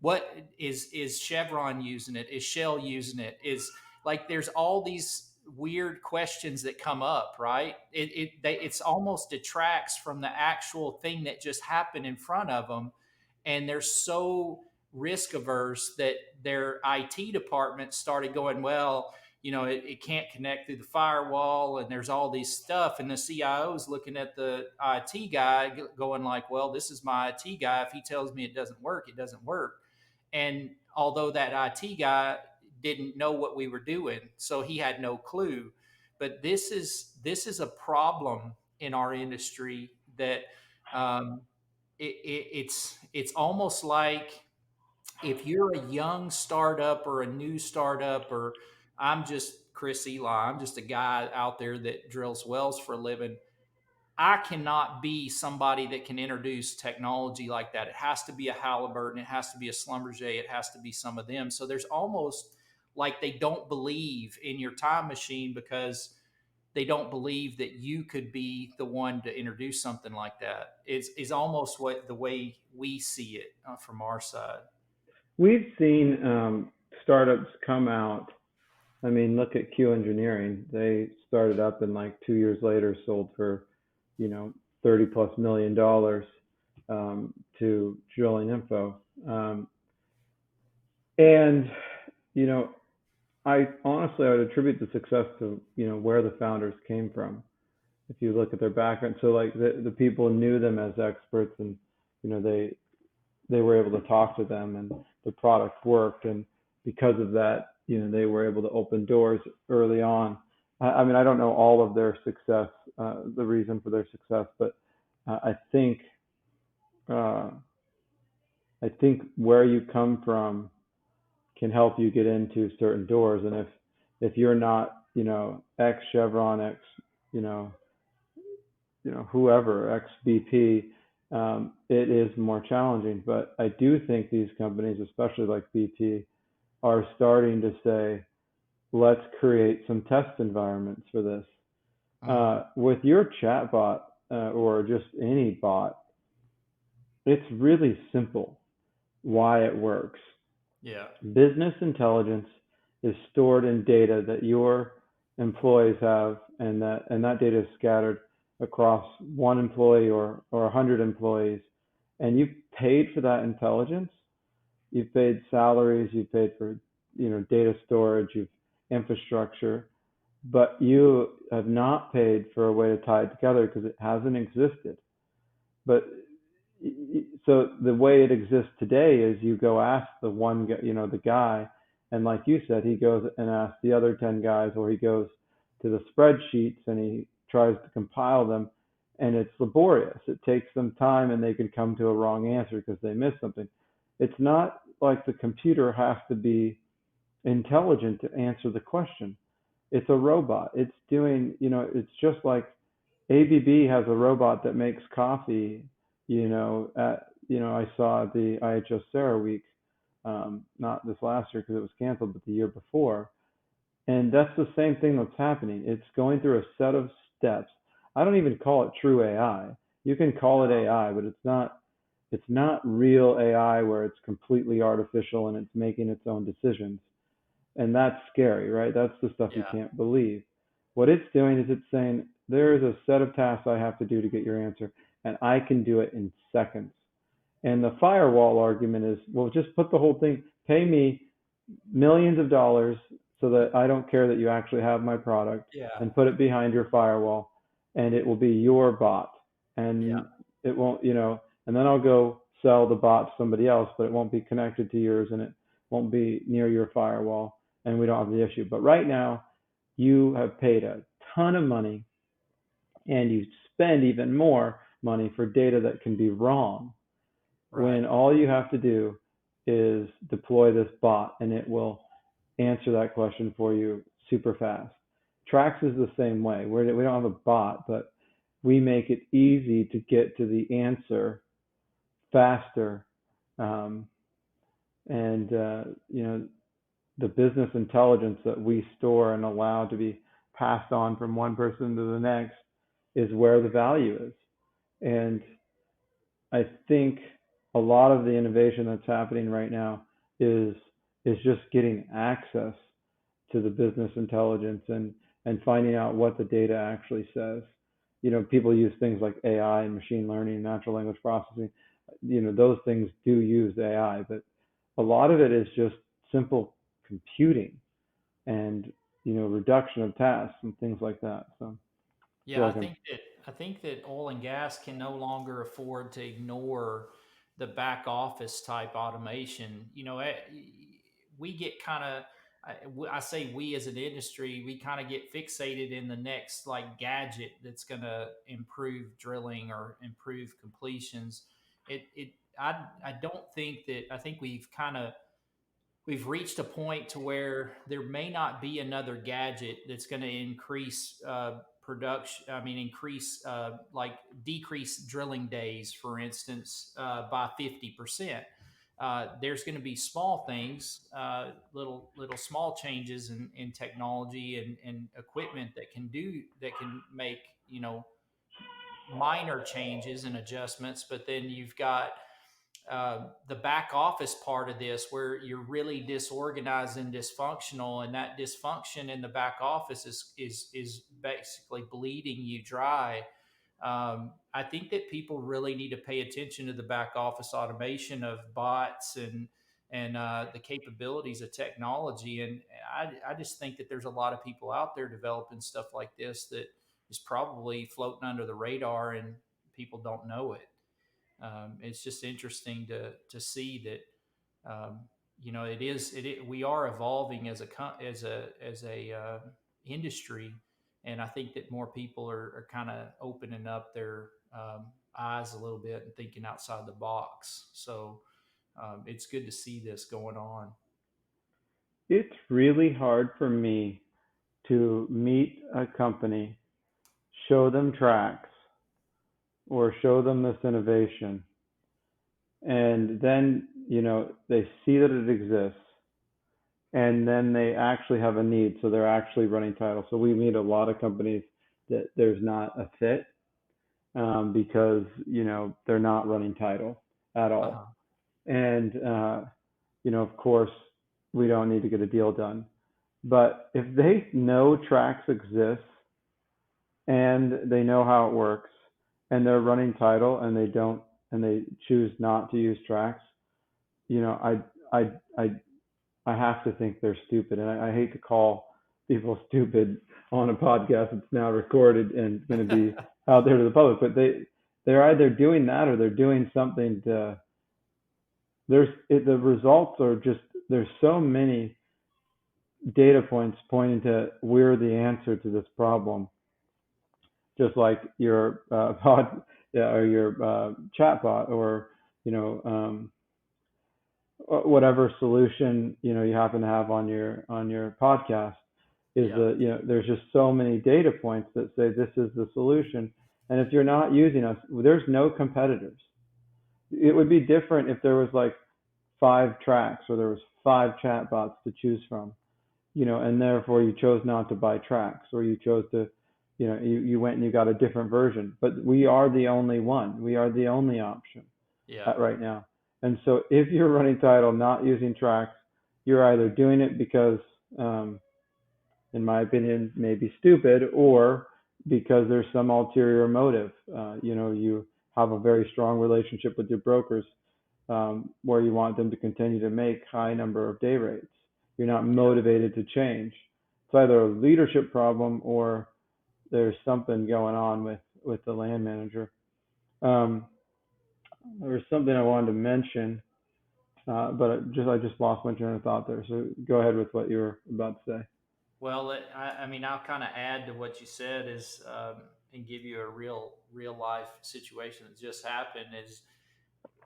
What is Chevron using it? Is Shell using it? Is like, there's all these weird questions that come up, right? It's almost detracts from the actual thing that just happened in front of them. And they're so risk averse that their IT department started going, well, it can't connect through the firewall, and there's all these stuff. And the CIO is looking at the IT guy going like, well, this is my IT guy. If he tells me it doesn't work, it doesn't work. And although that IT guy didn't know what we were doing, so he had no clue. But this is a problem in our industry that it's almost like, if you're a young startup or a new startup, or I'm just Chris Eli, I'm just a guy out there that drills wells for a living, I cannot be somebody that can introduce technology like that. It has to be a Halliburton, it has to be a Schlumberger, it has to be some of them. So there's almost like they don't believe in your time machine, because they don't believe that you could be the one to introduce something like that. Is almost what the way we see it from our side.
We've seen startups come out. I mean, look at Q Engineering. They started up and like 2 years later sold for, $30+ million to Drilling Info. And, I honestly, I would attribute the success to, where the founders came from. If you look at their background, so like the people knew them as experts, and, they were able to talk to them, and the product worked. And because of that, they were able to open doors early on. I mean, I don't know all of their success the reason for their success. But I think uh, I think where you come from can help you get into certain doors. And if you're not, ex Chevron, ex, you know, whoever, ex BP, it is more challenging. But I do think these companies, especially like BP, are starting to say, let's create some test environments for this.
Mm-hmm.
With your chatbot or just any bot, it's really simple why it works.
Yeah.
Business intelligence is stored in data that your employees have, and that data is scattered across one employee or 100 employees, and you've paid for that intelligence. You've paid salaries, you've paid for data storage, you've infrastructure, but you have not paid for a way to tie it together because it hasn't existed. But so the way it exists today is you go ask the one, the guy, and like you said, he goes and asks the other 10 guys, or he goes to the spreadsheets and he tries to compile them, and it's laborious. It takes them time, and they can come to a wrong answer because they missed something. It's not like the computer has to be intelligent to answer the question. It's a robot. It's doing, it's just like ABB has a robot that makes coffee. I saw at the IHS Sarah week, not this last year because it was canceled, but the year before. And that's the same thing that's happening. It's going through a set of steps. I don't even call it true AI. You can call it AI, but it's not real AI where it's completely artificial and it's making its own decisions. And that's scary, right? That's the stuff you
Yeah.
can't believe. What it's doing is it's saying, there is a set of tasks I have to do to get your answer, and I can do it in seconds. And the firewall argument is, well, just put the whole thing, pay me millions of dollars so that I don't care that you actually have my product,
Yeah.
and put it behind your firewall, and it will be your bot.
Yeah.
And it won't, and then I'll go sell the bot to somebody else, but it won't be connected to yours, and it won't be near your firewall, and we don't have the issue. But right now, you have paid a ton of money, and you spend even more money for data that can be wrong,
Right.
when all you have to do is deploy this bot, and it will answer that question for you super fast. Tracts is the same way. We don't have a bot, but we make it easy to get to the answer faster. Um, and the business intelligence that we store and allow to be passed on from one person to the next is where the value is. And I think a lot of the innovation that's happening right now is is just getting access to the business intelligence and finding out what the data actually says. People use things like AI and machine learning, natural language processing. Those things do use AI, but a lot of it is just simple computing and reduction of tasks and things like that. So I feel
Yeah,
like I'm
I think that oil and gas can no longer afford to ignore the back office type automation. We get kind of, I say we as an industry, we kind of get fixated in the next like gadget that's going to improve drilling or improve completions. I don't think that, I think we've reached a point to where there may not be another gadget that's going to increase production. I mean, increase like decrease drilling days, for instance, by 50%. There's going to be small things, little small changes in technology and equipment that can make minor changes and adjustments. But then you've got the back office part of this where you're really disorganized and dysfunctional, and that dysfunction in the back office is basically bleeding you dry. I think that people really need to pay attention to the back office automation of bots and the capabilities of technology. And I just think that there's a lot of people out there developing stuff like this that is probably floating under the radar and people don't know it. It's just interesting to see that we are evolving as a industry, And I think that more people are kind of opening up their eyes a little bit and thinking outside the box. So it's good to see this going on.
It's really hard for me to meet a company, show them Tracts, or show them this innovation, and then they see that it exists, and then they actually have a need, so they're actually running title. So we meet a lot of companies that there's not a fit, because they're not running title at
Uh-huh.
all, and of course we don't need to get a deal done. But if they know Tracts exists and they know how it works, and they're running title, and they choose not to use Tracts, you know, I I I have to think they're stupid, and I hate to call people stupid on a podcast that's now recorded and going to be out there to the public, but they're either doing that or they're doing something to. The results are just, there's so many data points pointing to we're the answer to this problem, just like your yeah, or your chatbot, or you know um, whatever solution you happen to have on your podcast, is
Yeah.
that there's just so many data points that say this is the solution. And if you're not using us, there's no competitors. It would be different if there was like 5 Tracts, or there was 5 chatbots to choose from, and therefore you chose not to buy Tracts, or you chose to, you went and you got a different version. But we are the only one. We are the only option
Yeah.
right now. And so if you're running title not using Tracts, you're either doing it because, in my opinion, maybe stupid, or because there's some ulterior motive. You have a very strong relationship with your brokers, where you want them to continue to make high number of day rates. You're not
Yeah.
motivated to change. It's either a leadership problem, or there's something going on with the land manager. Um, there was something I wanted to mention, but I just lost my train of thought there. So go ahead with what you were about to say.
Well, I mean, I'll kind of add to what you said is, and give you a real life situation that just happened. Is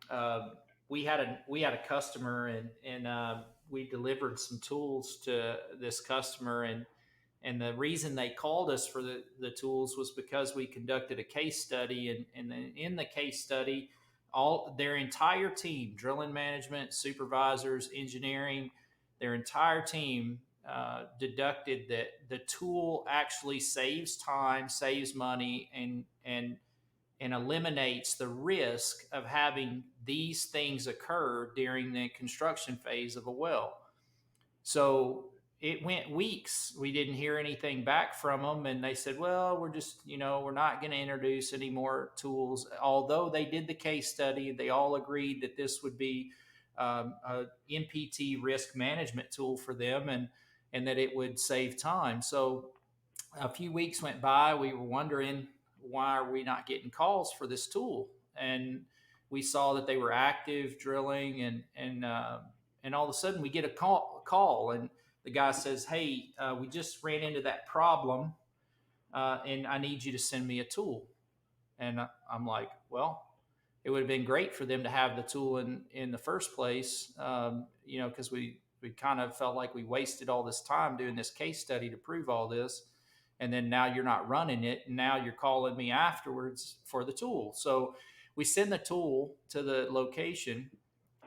uh, we had a customer, and we delivered some tools to this customer, and the reason they called us for the tools was because we conducted a case study, and then in the case study, all their entire team, drilling management, supervisors, engineering, their entire team deducted that the tool actually saves time, saves money, and eliminates the risk of having these things occur during the construction phase of a well. So it went weeks. We didn't hear anything back from them. And they said, well, we're not going to introduce any more tools. Although they did the case study, they all agreed that this would be a MPT risk management tool for them, and that it would save time. So a few weeks went by. We were wondering, why are we not getting calls for this tool? And we saw that they were active drilling, and all of a sudden we get a call, and the guy says, hey, we just ran into that problem, and I need you to send me a tool. And I'm like, well, it would have been great for them to have the tool in the first place, because we kind of felt like we wasted all this time doing this case study to prove all this, and then now you're not running it, and now you're calling me afterwards for the tool. So we send the tool to the location,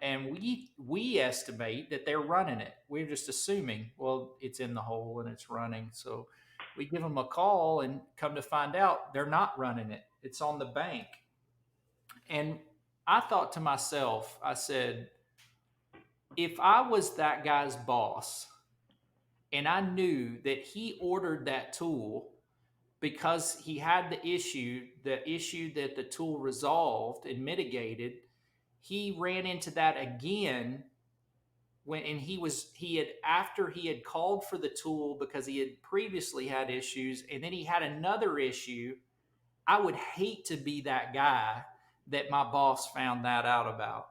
and we estimate that they're running it. We're just assuming, well, it's in the hole and it's running. So we give them a call, and come to find out they're not running it. It's on the bank. And I thought to myself, I said, if I was that guy's boss and I knew that he ordered that tool because he had the issue that the tool resolved and mitigated, he ran into that again he had, after he had called for the tool because he had previously had issues, and then he had another issue. I would hate to be that guy that my boss found that out about.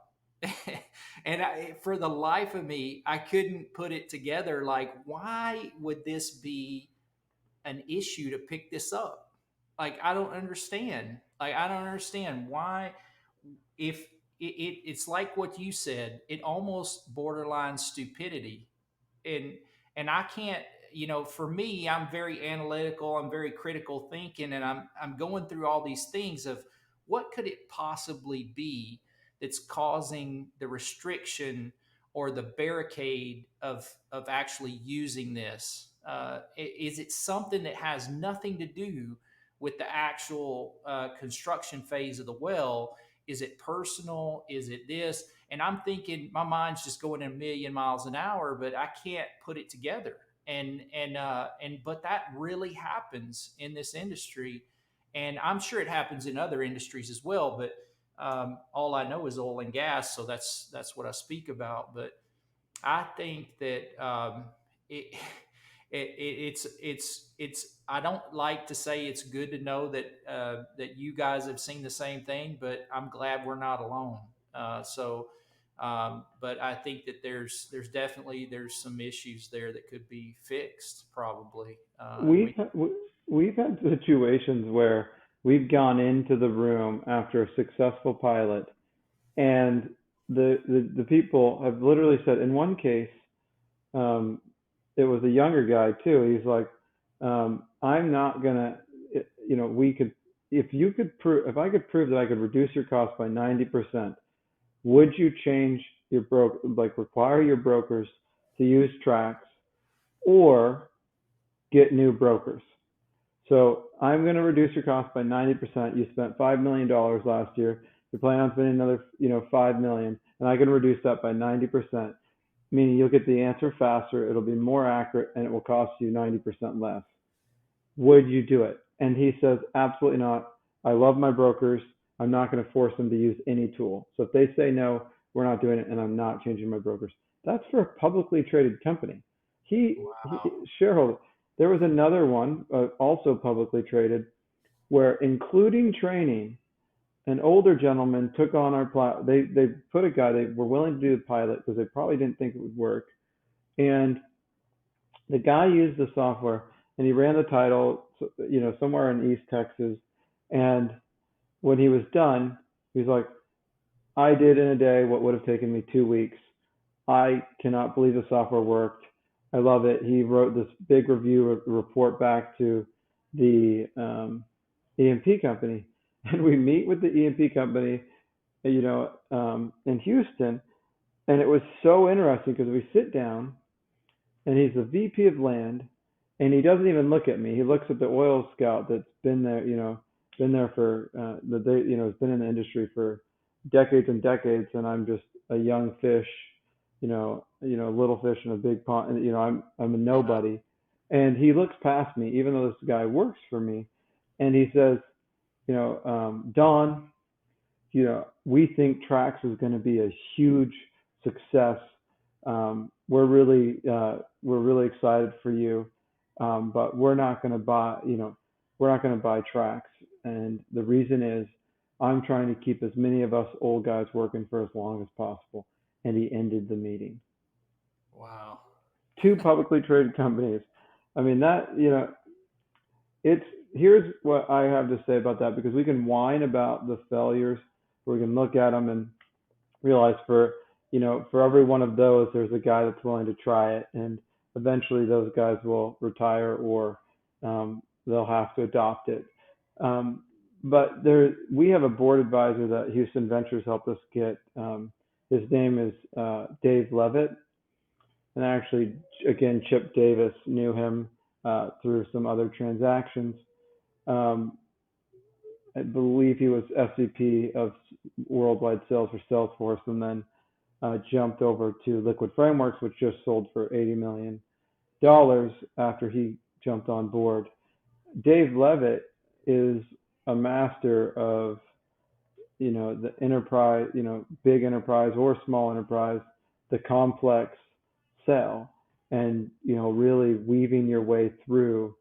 And for the life of me, I couldn't put it together. Like, why would this be an issue to pick this up. Like, I don't understand. Like, I don't understand why, if it's like what you said, it almost borderline stupidity. And I can't, for me, I'm very analytical, I'm very critical thinking, and I'm going through all these things of what could it possibly be that's causing the restriction or the barricade of actually using this. Is it something that has nothing to do with the actual construction phase of the well? Is it personal? Is it this? And I'm thinking, my mind's just going a million miles an hour, but I can't put it together. But that really happens in this industry, and I'm sure it happens in other industries as well. But all I know is oil and gas, so that's what I speak about. But I think that it, it's. I don't like to say it's good to know that that you guys have seen the same thing, but I'm glad we're not alone. But I think that there's definitely there's some issues there that could be fixed probably.
We've we've had situations where we've gone into the room after a successful pilot, and the people have literally said, in one case, um, it was a younger guy too. He's like, I'm not gonna, we could, if you could prove, if I could prove that I could reduce your cost by 90%, would you change your like require your brokers to use Tracts or get new brokers? So I'm going to reduce your cost by 90%. You spent $5 million last year. You're planning on spending another, 5 million, and I can reduce that by 90%, meaning you'll get the answer faster. It'll be more accurate, and it will cost you 90% less. Would you do it? And he says, absolutely not. I love my brokers. I'm not going to force them to use any tool. So if they say no, we're not doing it, and I'm not changing my brokers. That's for a publicly traded company. He shareholder. There was another one, also publicly traded, where including training, an older gentleman took on our they put a guy, they were willing to do the pilot because they probably didn't think it would work. And the guy used the software and he ran the title, somewhere in East Texas. And when he was done, he's like, I did in a day what would have taken me 2 weeks. I cannot believe the software worked. I love it. He wrote this big review report back to the E&P company. And we meet with the E&P company, in Houston. And it was so interesting because we sit down and he's the VP of land and he doesn't even look at me. He looks at the oil scout that's been there, for has been in the industry for decades and decades. And I'm just a young fish, little fish in a big pond. And, I'm a nobody. And he looks past me, even though this guy works for me. And he says, Don, we think Tracts is going to be a huge success. We're really excited for you, but we're not going to buy Tracts. And the reason is, I'm trying to keep as many of us old guys working for as long as possible. And he ended the meeting.
Wow.
Two publicly traded companies. I mean, that, here's what I have to say about that, because we can whine about the failures, or we can look at them and realize for every one of those, there's a guy that's willing to try it, and eventually those guys will retire or they'll have to adopt it. But we have a board advisor that Houston Ventures helped us get. His name is Dave Levitt, and actually, again, Chip Davis knew him through some other transactions. I believe he was SVP of worldwide sales for Salesforce, and then jumped over to Liquid Frameworks, which just sold for $80 million after he jumped on board. Dave Levitt is a master of, the enterprise, big enterprise or small enterprise, the complex sale, and, really weaving your way through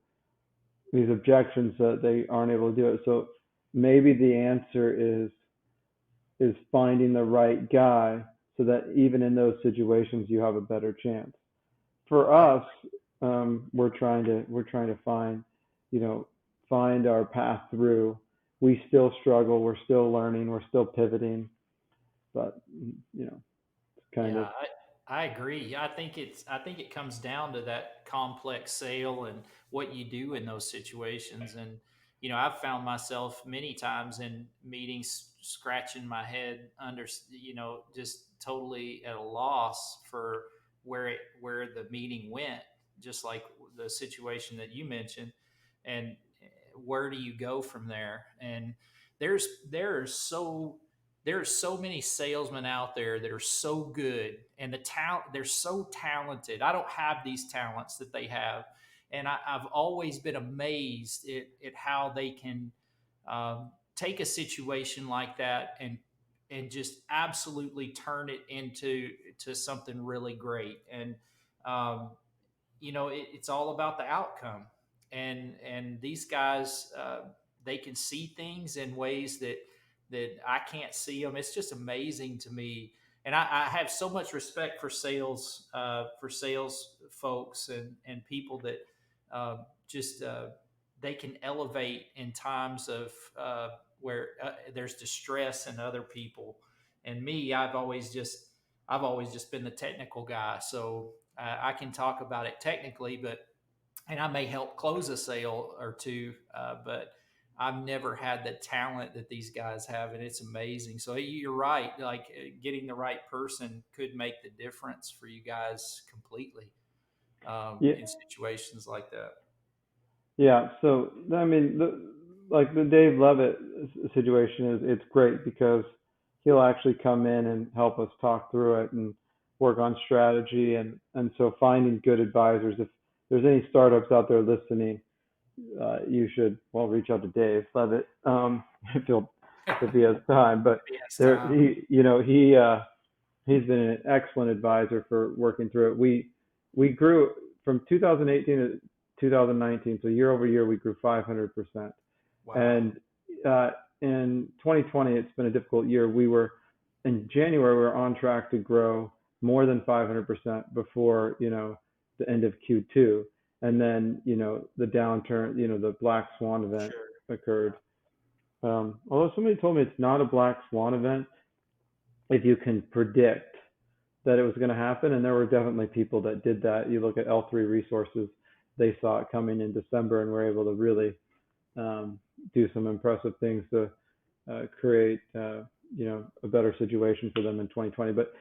these objections that they aren't able to do it. So maybe the answer is finding the right guy so that even in those situations you have a better chance. For us, we're trying to find find our path through. We still struggle. We're still learning. We're still pivoting, but it's kind
Yeah,
of
I agree. I think it comes down to that complex sale and what you do in those situations. And I've found myself many times in meetings scratching my head under, just totally at a loss for where the meeting went, just like the situation that you mentioned. And where do you go from there? And there's there are so there are so many salesmen out there that are so good, and they're so talented. I don't have these talents that they have, and I've always been amazed at how they can take a situation like that and just absolutely turn it to something really great. And um, it's all about the outcome. And these guys, they can see things in ways that I can't see them. It's just amazing to me. And I have so much respect for sales folks and people that just they can elevate in times of where there's distress in other people. And me, I've always just been the technical guy. So I can talk about it technically, and I may help close a sale or two, but I've never had the talent that these guys have, and it's amazing. So you're right. Like getting the right person could make the difference for you guys completely
yeah,
in situations like that.
yeah. So I mean, like the Dave Levitt situation is it's great because he'll actually come in and help us talk through it and work on strategy and so finding good advisors. If there's any startups out there listening, you should reach out to Dave Levitt if he has time. But
Yes,
there
time.
he's been an excellent advisor for working through it. We grew from 2018 to 2019, so year over year we grew 500%.
Wow.
And uh, in 2020, it's been a difficult year. We were in January, we were on track to grow more than 500% before the end of Q2, and then the downturn, the black swan event
Sure.
occurred. Although somebody told me it's not a black swan event if you can predict that it was going to happen, and there were definitely people that did that. You look at L3 Resources; they saw it coming in December and were able to really do some impressive things to create a better situation for them in 2020. But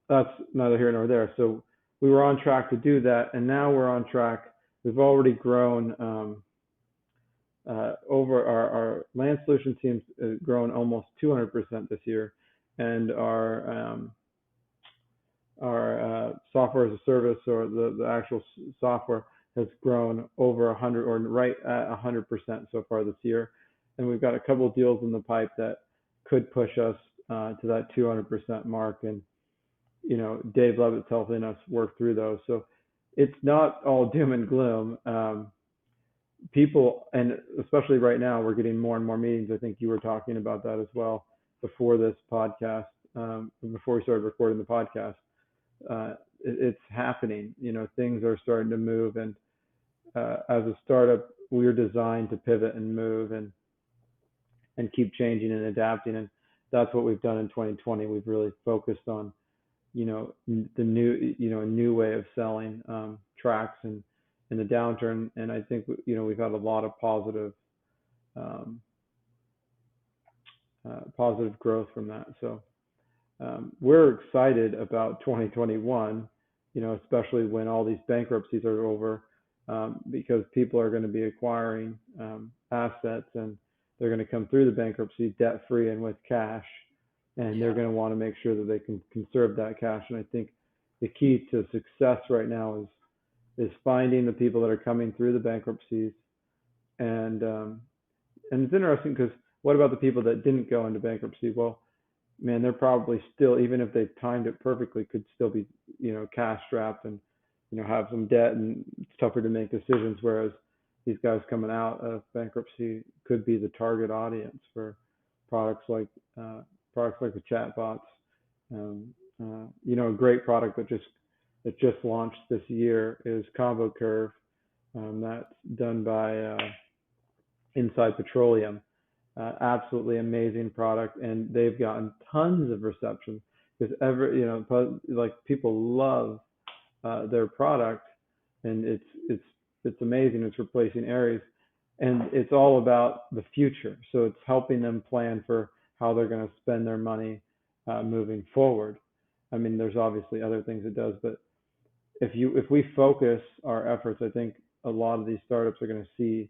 that's neither here nor there. So we were on track to do that, and now we're on track. We've already grown over our land solution team's grown almost 200% this year, and our software as a service, or the actual software, has grown over 100, or right at 100% so far this year. And we've got a couple of deals in the pipe that could push us to that 200% mark. And Dave Levitt's helping us work through those. So it's not all doom and gloom. People, and especially right now, we're getting more and more meetings. I think you were talking about that as well before this podcast, before we started recording the podcast. It's happening. Things are starting to move, and as a startup, we're designed to pivot and move and keep changing and adapting, and that's what we've done in 2020. We've really focused on the new a new way of selling tracts and in the downturn, and I think we've had a lot of um, positive growth from that. So we're excited about 2021, especially when all these bankruptcies are over, because people are going to be acquiring assets, and they're going to come through the bankruptcy debt free and with cash, and they're
Yeah.
going to want to make sure that they can conserve that cash. And I think the key to success right now is finding the people that are coming through the bankruptcies, and it's interesting because what about the people that didn't go into bankruptcy? Well, man, they're probably still, even if they timed it perfectly, could still be, cash strapped and, have some debt, and it's tougher to make decisions. Whereas these guys coming out of bankruptcy could be the target audience for products like the chatbots. A great product that just launched this year is Combo Curve. That's done by Inside Petroleum. Absolutely amazing product, and they've gotten tons of reception because like people love their product, and it's amazing. It's replacing Aries, and it's all about the future. So it's helping them plan for how they're going to spend their money moving forward. I mean, there's obviously other things it does, but if we focus our efforts, I think a lot of these startups are going to see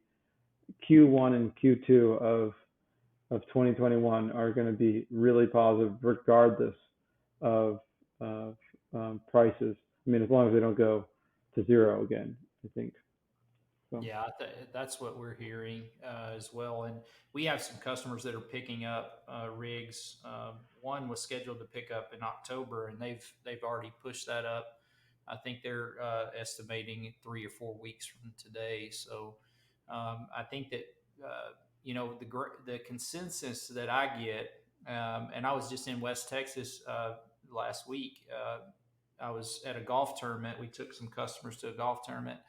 Q1 and Q2 of 2021 are going to be really positive, regardless of, of prices. I mean, as long as they don't go to zero again, I think. So.
Yeah, that's what we're hearing as well. And we have some customers that are picking up rigs. One was scheduled to pick up in October, and they've already pushed that up. I think they're estimating 3 or 4 weeks from today. So I think that the consensus that I get, and I was just in West Texas last week. I was at a golf tournament. We took some customers to a golf tournament,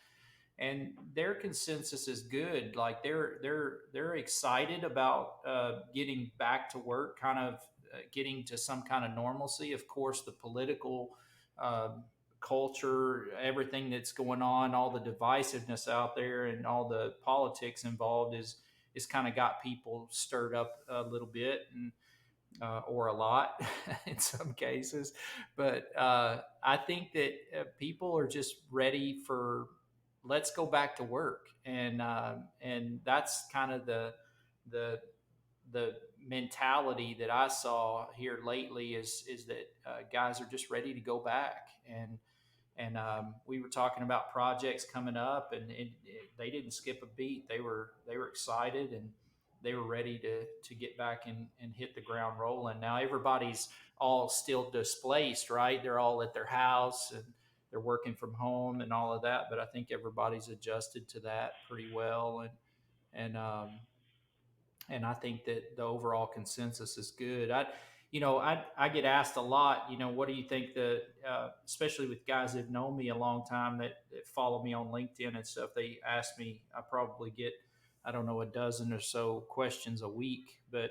and their consensus is good. Like they're excited about getting back to work, kind of getting to some kind of normalcy. Of course, the political uh, culture, everything that's going on, all the divisiveness out there, and all the politics involved is kind of got people stirred up a little bit, and or a lot in some cases. But I think that people are just ready for let's go back to work, and that's kind of the the mentality that I saw here lately is that guys are just ready to go back. And we were talking about projects coming up, and they didn't skip a beat. They were excited, and they were ready to get back and hit the ground rolling. Now everybody's all still displaced, right? They're all at their house, and they're working from home and all of that. But I think everybody's adjusted to that pretty well, and and I think that the overall consensus is good. I get asked a lot, what do you think especially with guys that know me a long time that follow me on LinkedIn and stuff, they ask me, I probably get, I don't know, a dozen or so questions a week, but,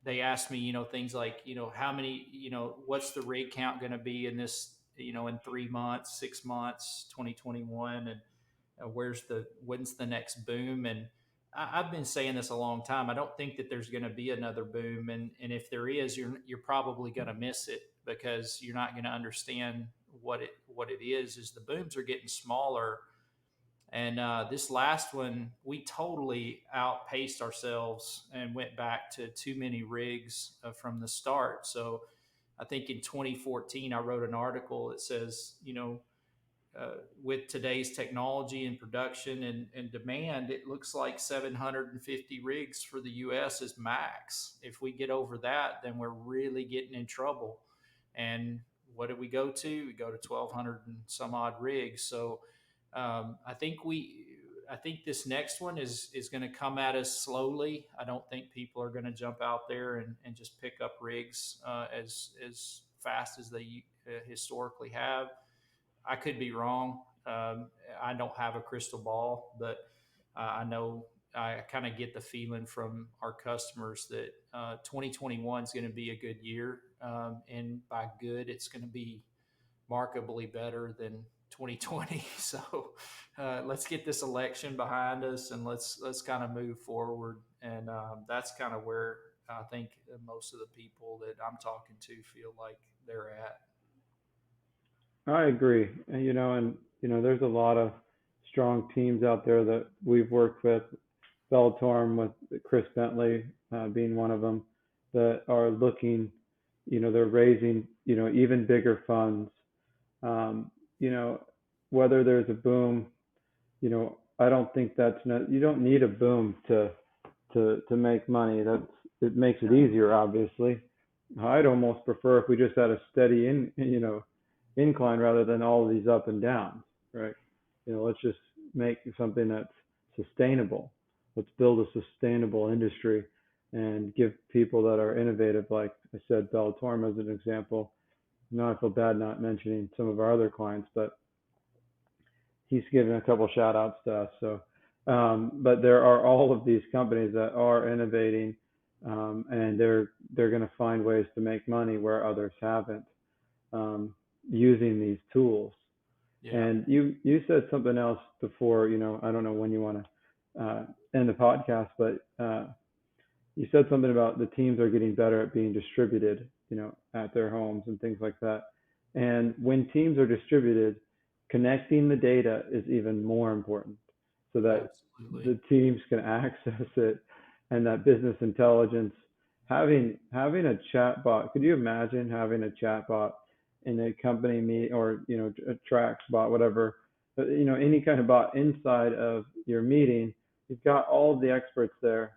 they ask me, things like, how many, what's the rig count going to be in this, in 3 months, 6 months, 2021, and when's the next boom? And I've been saying this a long time. I don't think that there's going to be another boom, and if there is, you're probably going to miss it because you're not going to understand what it is. Is the booms are getting smaller, and this last one we totally outpaced ourselves and went back to too many rigs from the start. So I think in 2014 I wrote an article that says, with today's technology and production and demand, it looks like 750 rigs for the U.S. is max. If we get over that, then we're really getting in trouble. And what do we go to? We go to 1,200 and some odd rigs. So I think this next one is going to come at us slowly. I don't think people are going to jump out there and just pick up rigs as fast as they historically have. I could be wrong. I don't have a crystal ball, but I know I kind of get the feeling from our customers that 2021 is going to be a good year. And by good, it's going to be markedly better than 2020. So let's get this election behind us, and let's kind of move forward. And that's kind of where I think most of the people that I'm talking to feel like they're at.
I agree. There's a lot of strong teams out there that we've worked with, Bellatorm with Chris Bentley being one of them, that are looking, they're raising, even bigger funds. Um, you know, whether there's a boom, I don't think you don't need a boom to make money. It makes it easier, obviously. I'd almost prefer if we just had a steady incline rather than all of these up and downs, right? Let's just make something that's sustainable. Let's build a sustainable industry and give people that are innovative, like I said, Bellatorm as an example. Now I feel bad not mentioning some of our other clients, but he's given a couple shout outs to us. So, but there are all of these companies that are innovating, and they're going to find ways to make money where others haven't, using these tools.
Yeah.
And you said something else before. I don't know when you want to end the podcast, but you said something about the teams are getting better at being distributed, at their homes and things like that. And when teams are distributed, connecting the data is even more important so that
Absolutely.
the teams can access it, and that business intelligence, having a chat bot. Could you imagine having a chat bot in a company meet, or, a Tracts bot, whatever, but, any kind of bot inside of your meeting? You've got all of the experts there,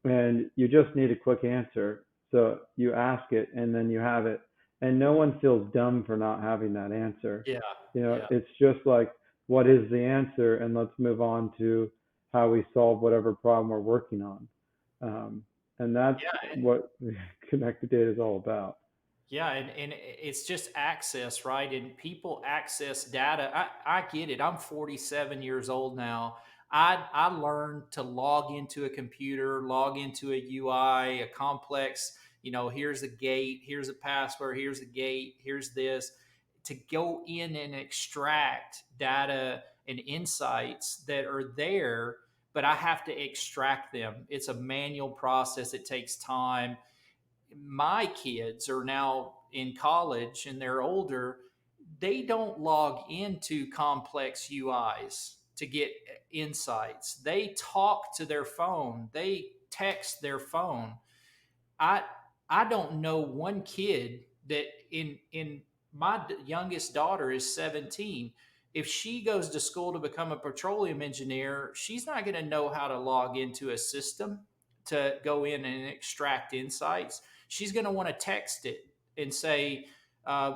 and you just need a quick answer. So you ask it, and then you have it, and no one feels dumb for not having that answer.
Yeah. Yeah.
It's just like, what is the answer, and let's move on to how we solve whatever problem we're working on. And that's
Yeah.
what connected data is all about.
Yeah, and it's just access, right? And people access data. I get it. I'm 47 years old now. I learned to log into a computer, log into a UI, a complex, here's a gate, here's a password, here's a gate, here's this, to go in and extract data and insights that are there, but I have to extract them. It's a manual process. It takes time. My kids are now in college and they're older. They don't log into complex UIs to get insights. They talk to their phone, they text their phone. I I don't know one kid that in my youngest daughter is 17. If she goes to school to become a petroleum engineer, she's not going to know how to log into a system to go in and extract insights. She's going to want to text it and say,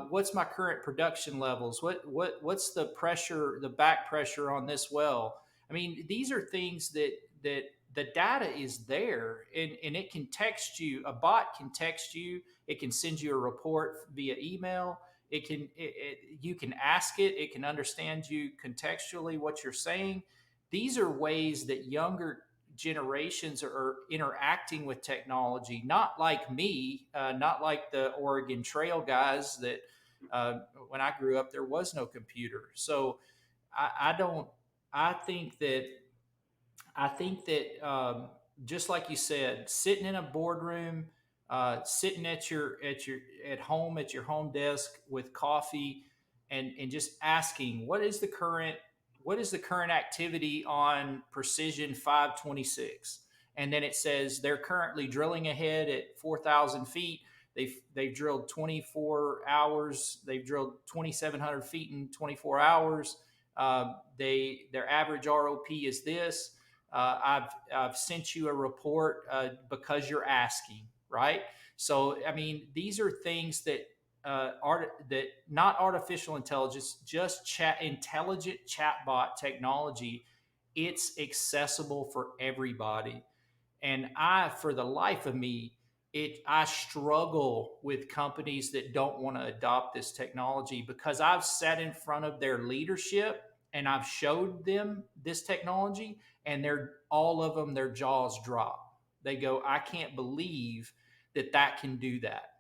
"What's my current production levels? What's the pressure, the back pressure on this well?" I mean, these are things that the data is there, and it can text you. A bot can text you. It can send you a report via email. You can ask it. It can understand you contextually what you're saying. These are ways that younger generations are interacting with technology, not like me, not like the Oregon Trail guys that when I grew up, there was no computer. So I don't, I think that just like you said, sitting in a boardroom, sitting at home at your home desk with coffee, and just asking what is the current activity on Precision 526, and then it says they're currently drilling ahead at 4,000 feet. They've drilled 24 hours. They've drilled 2,700 feet in 24 hours. Their average ROP is this. I've sent you a report because you're asking, right? So I mean, these are things that that not artificial intelligence, just intelligent chatbot technology. It's accessible for everybody, and for the life of me, I struggle with companies that don't want to adopt this technology, because I've sat in front of their leadership and I've showed them this technology, and all of them, their jaws drop. They go, "I can't believe that can do that."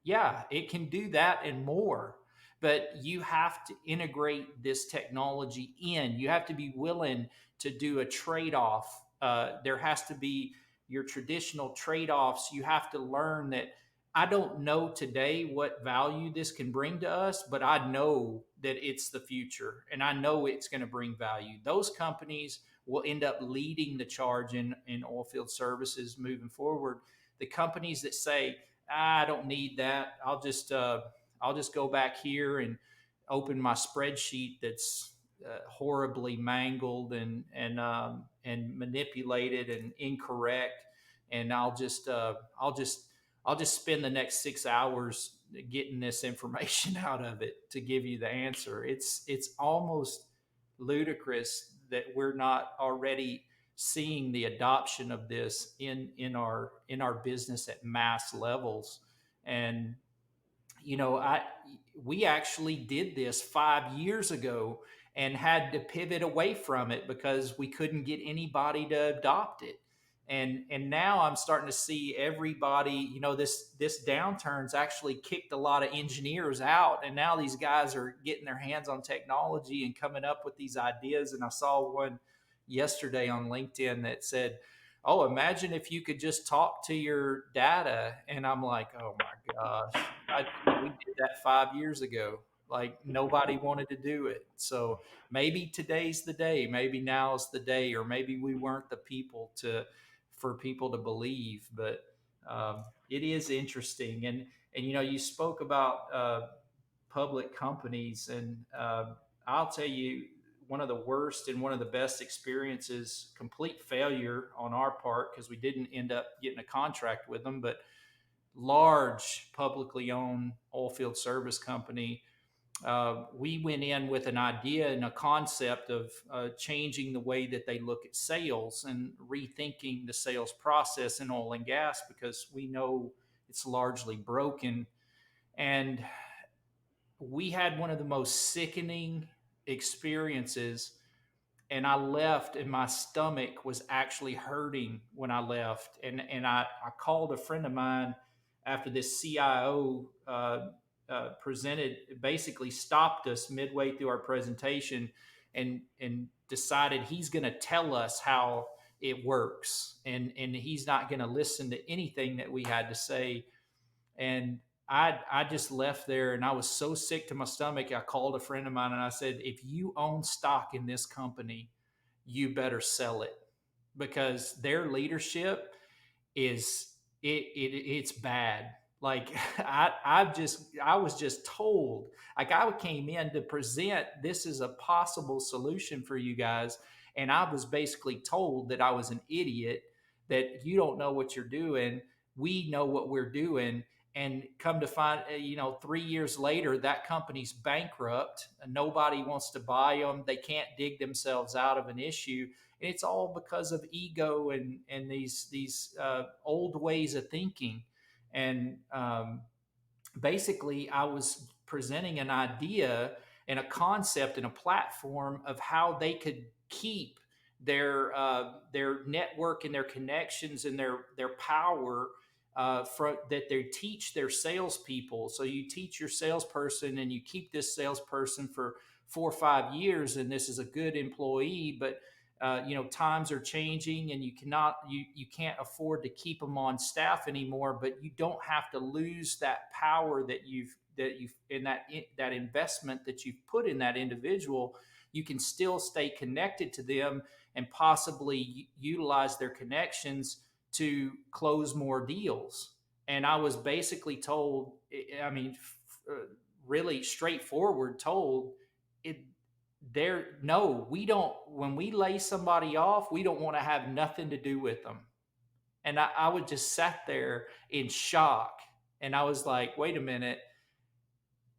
Yeah, it can do that and more, but you have to integrate this technology in. You have to be willing to do a trade-off. There has to be your traditional trade-offs. You have to learn that I don't know today what value this can bring to us, but I know that it's the future, and I know it's going to bring value. Those companies will end up leading the charge in oil field services moving forward. The companies that say, "I don't need that. I'll just go back here and open my spreadsheet that's horribly mangled and manipulated and incorrect, and I'll just spend the next 6 hours getting this information out of it to give you the answer." It's almost ludicrous that we're not already seeing the adoption of this in our business at mass levels. And I we actually did this 5 years ago, and had to pivot away from it because we couldn't get anybody to adopt it. And now I'm starting to see everybody, this downturn's actually kicked a lot of engineers out, and now these guys are getting their hands on technology and coming up with these ideas. And I saw one yesterday on LinkedIn that said, "Oh, imagine if you could just talk to your data." And I'm like, "Oh my gosh, we did that 5 years ago." Like nobody wanted to do it. So maybe today's the day. Maybe now's the day, or maybe we weren't the people for people to believe. But it is interesting. And you spoke about public companies, and I'll tell you, one of the worst and one of the best experiences, complete failure on our part because we didn't end up getting a contract with them, but large publicly owned oilfield service company. We went in with an idea and a concept of changing the way that they look at sales and rethinking the sales process in oil and gas because we know it's largely broken. And we had one of the most sickening experiences, and I left and my stomach was actually hurting when I left. And I called a friend of mine after this CIO presented, basically stopped us midway through our presentation and decided he's going to tell us how it works. And he's not going to listen to anything that we had to say. And I just left there and I was so sick to my stomach. I called a friend of mine and I said, "If you own stock in this company, you better sell it because their leadership it's bad." Like I was just told, like I came in to present this is a possible solution for you guys, and I was basically told that I was an idiot, that you don't know what you're doing. We know what we're doing. And come to find, 3 years later, that company's bankrupt. And nobody wants to buy them. They can't dig themselves out of an issue. And it's all because of ego and these old ways of thinking. And basically, I was presenting an idea and a concept and a platform of how they could keep their network and their connections and their power that they teach their salespeople. So you teach your salesperson and you keep this salesperson for 4 or 5 years, and this is a good employee, but times are changing and you can't afford to keep them on staff anymore, but you don't have to lose that power that you've in that investment that you've put in that individual. You can still stay connected to them and possibly utilize their connections to close more deals. And I was basically told, really straightforward told, it no, we don't, when we lay somebody off, we don't want to have nothing to do with them. And I would just sat there in shock. And I was like, wait a minute,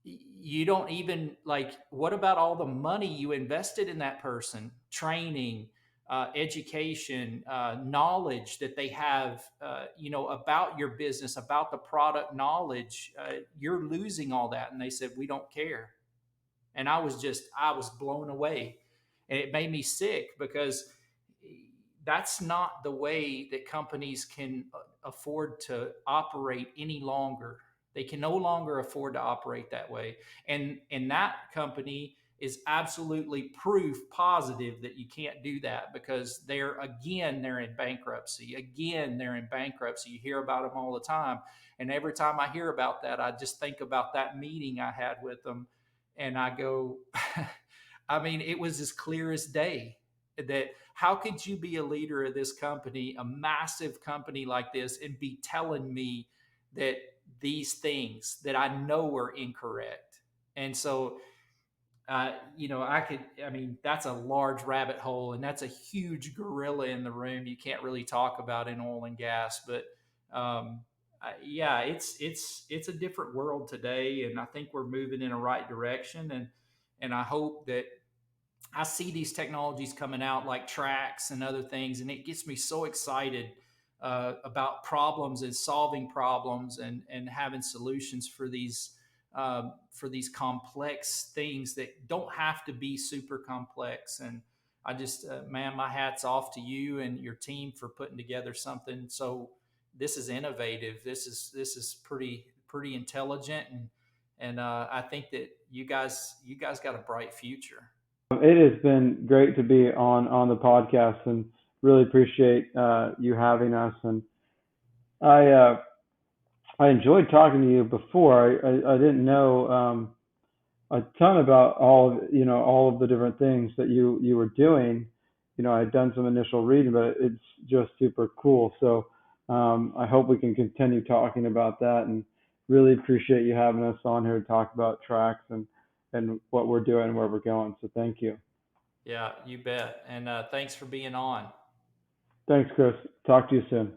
you don't even, like, what about all the money you invested in that person? Training, education, knowledge that they have, about your business, about the product knowledge. You're losing all that. And they said, we don't care. And I was blown away. And it made me sick because that's not the way that companies can afford to operate any longer. They can no longer afford to operate that way. And that company is absolutely proof positive that you can't do that because they're in bankruptcy. Again, they're in bankruptcy. You hear about them all the time. And every time I hear about that, I just think about that meeting I had with them. And I go, it was as clear as day that how could you be a leader of this company, a massive company like this, and be telling me that these things that I know are incorrect? And so, that's a large rabbit hole, and that's a huge gorilla in the room you can't really talk about in oil and gas. But it's a different world today, and I think we're moving in a right direction. And I hope that I see these technologies coming out like Tracts and other things, and it gets me so excited about problems and solving problems and having solutions for these for these complex things that don't have to be super complex. And I just, man, my hat's off to you and your team for putting together something. So this is innovative. This is pretty intelligent, and I think that you guys got a bright future.
It has been great to be on the podcast, and really appreciate you having us. And I I enjoyed talking to you before. I didn't know a ton about all of the different things that you were doing. I had done some initial reading, but it's just super cool. So I hope we can continue talking about that, and really appreciate you having us on here to talk about Tracts and what we're doing and where we're going. So thank you.
Yeah, you bet. And thanks for being on.
Thanks, Chris. Talk to you soon.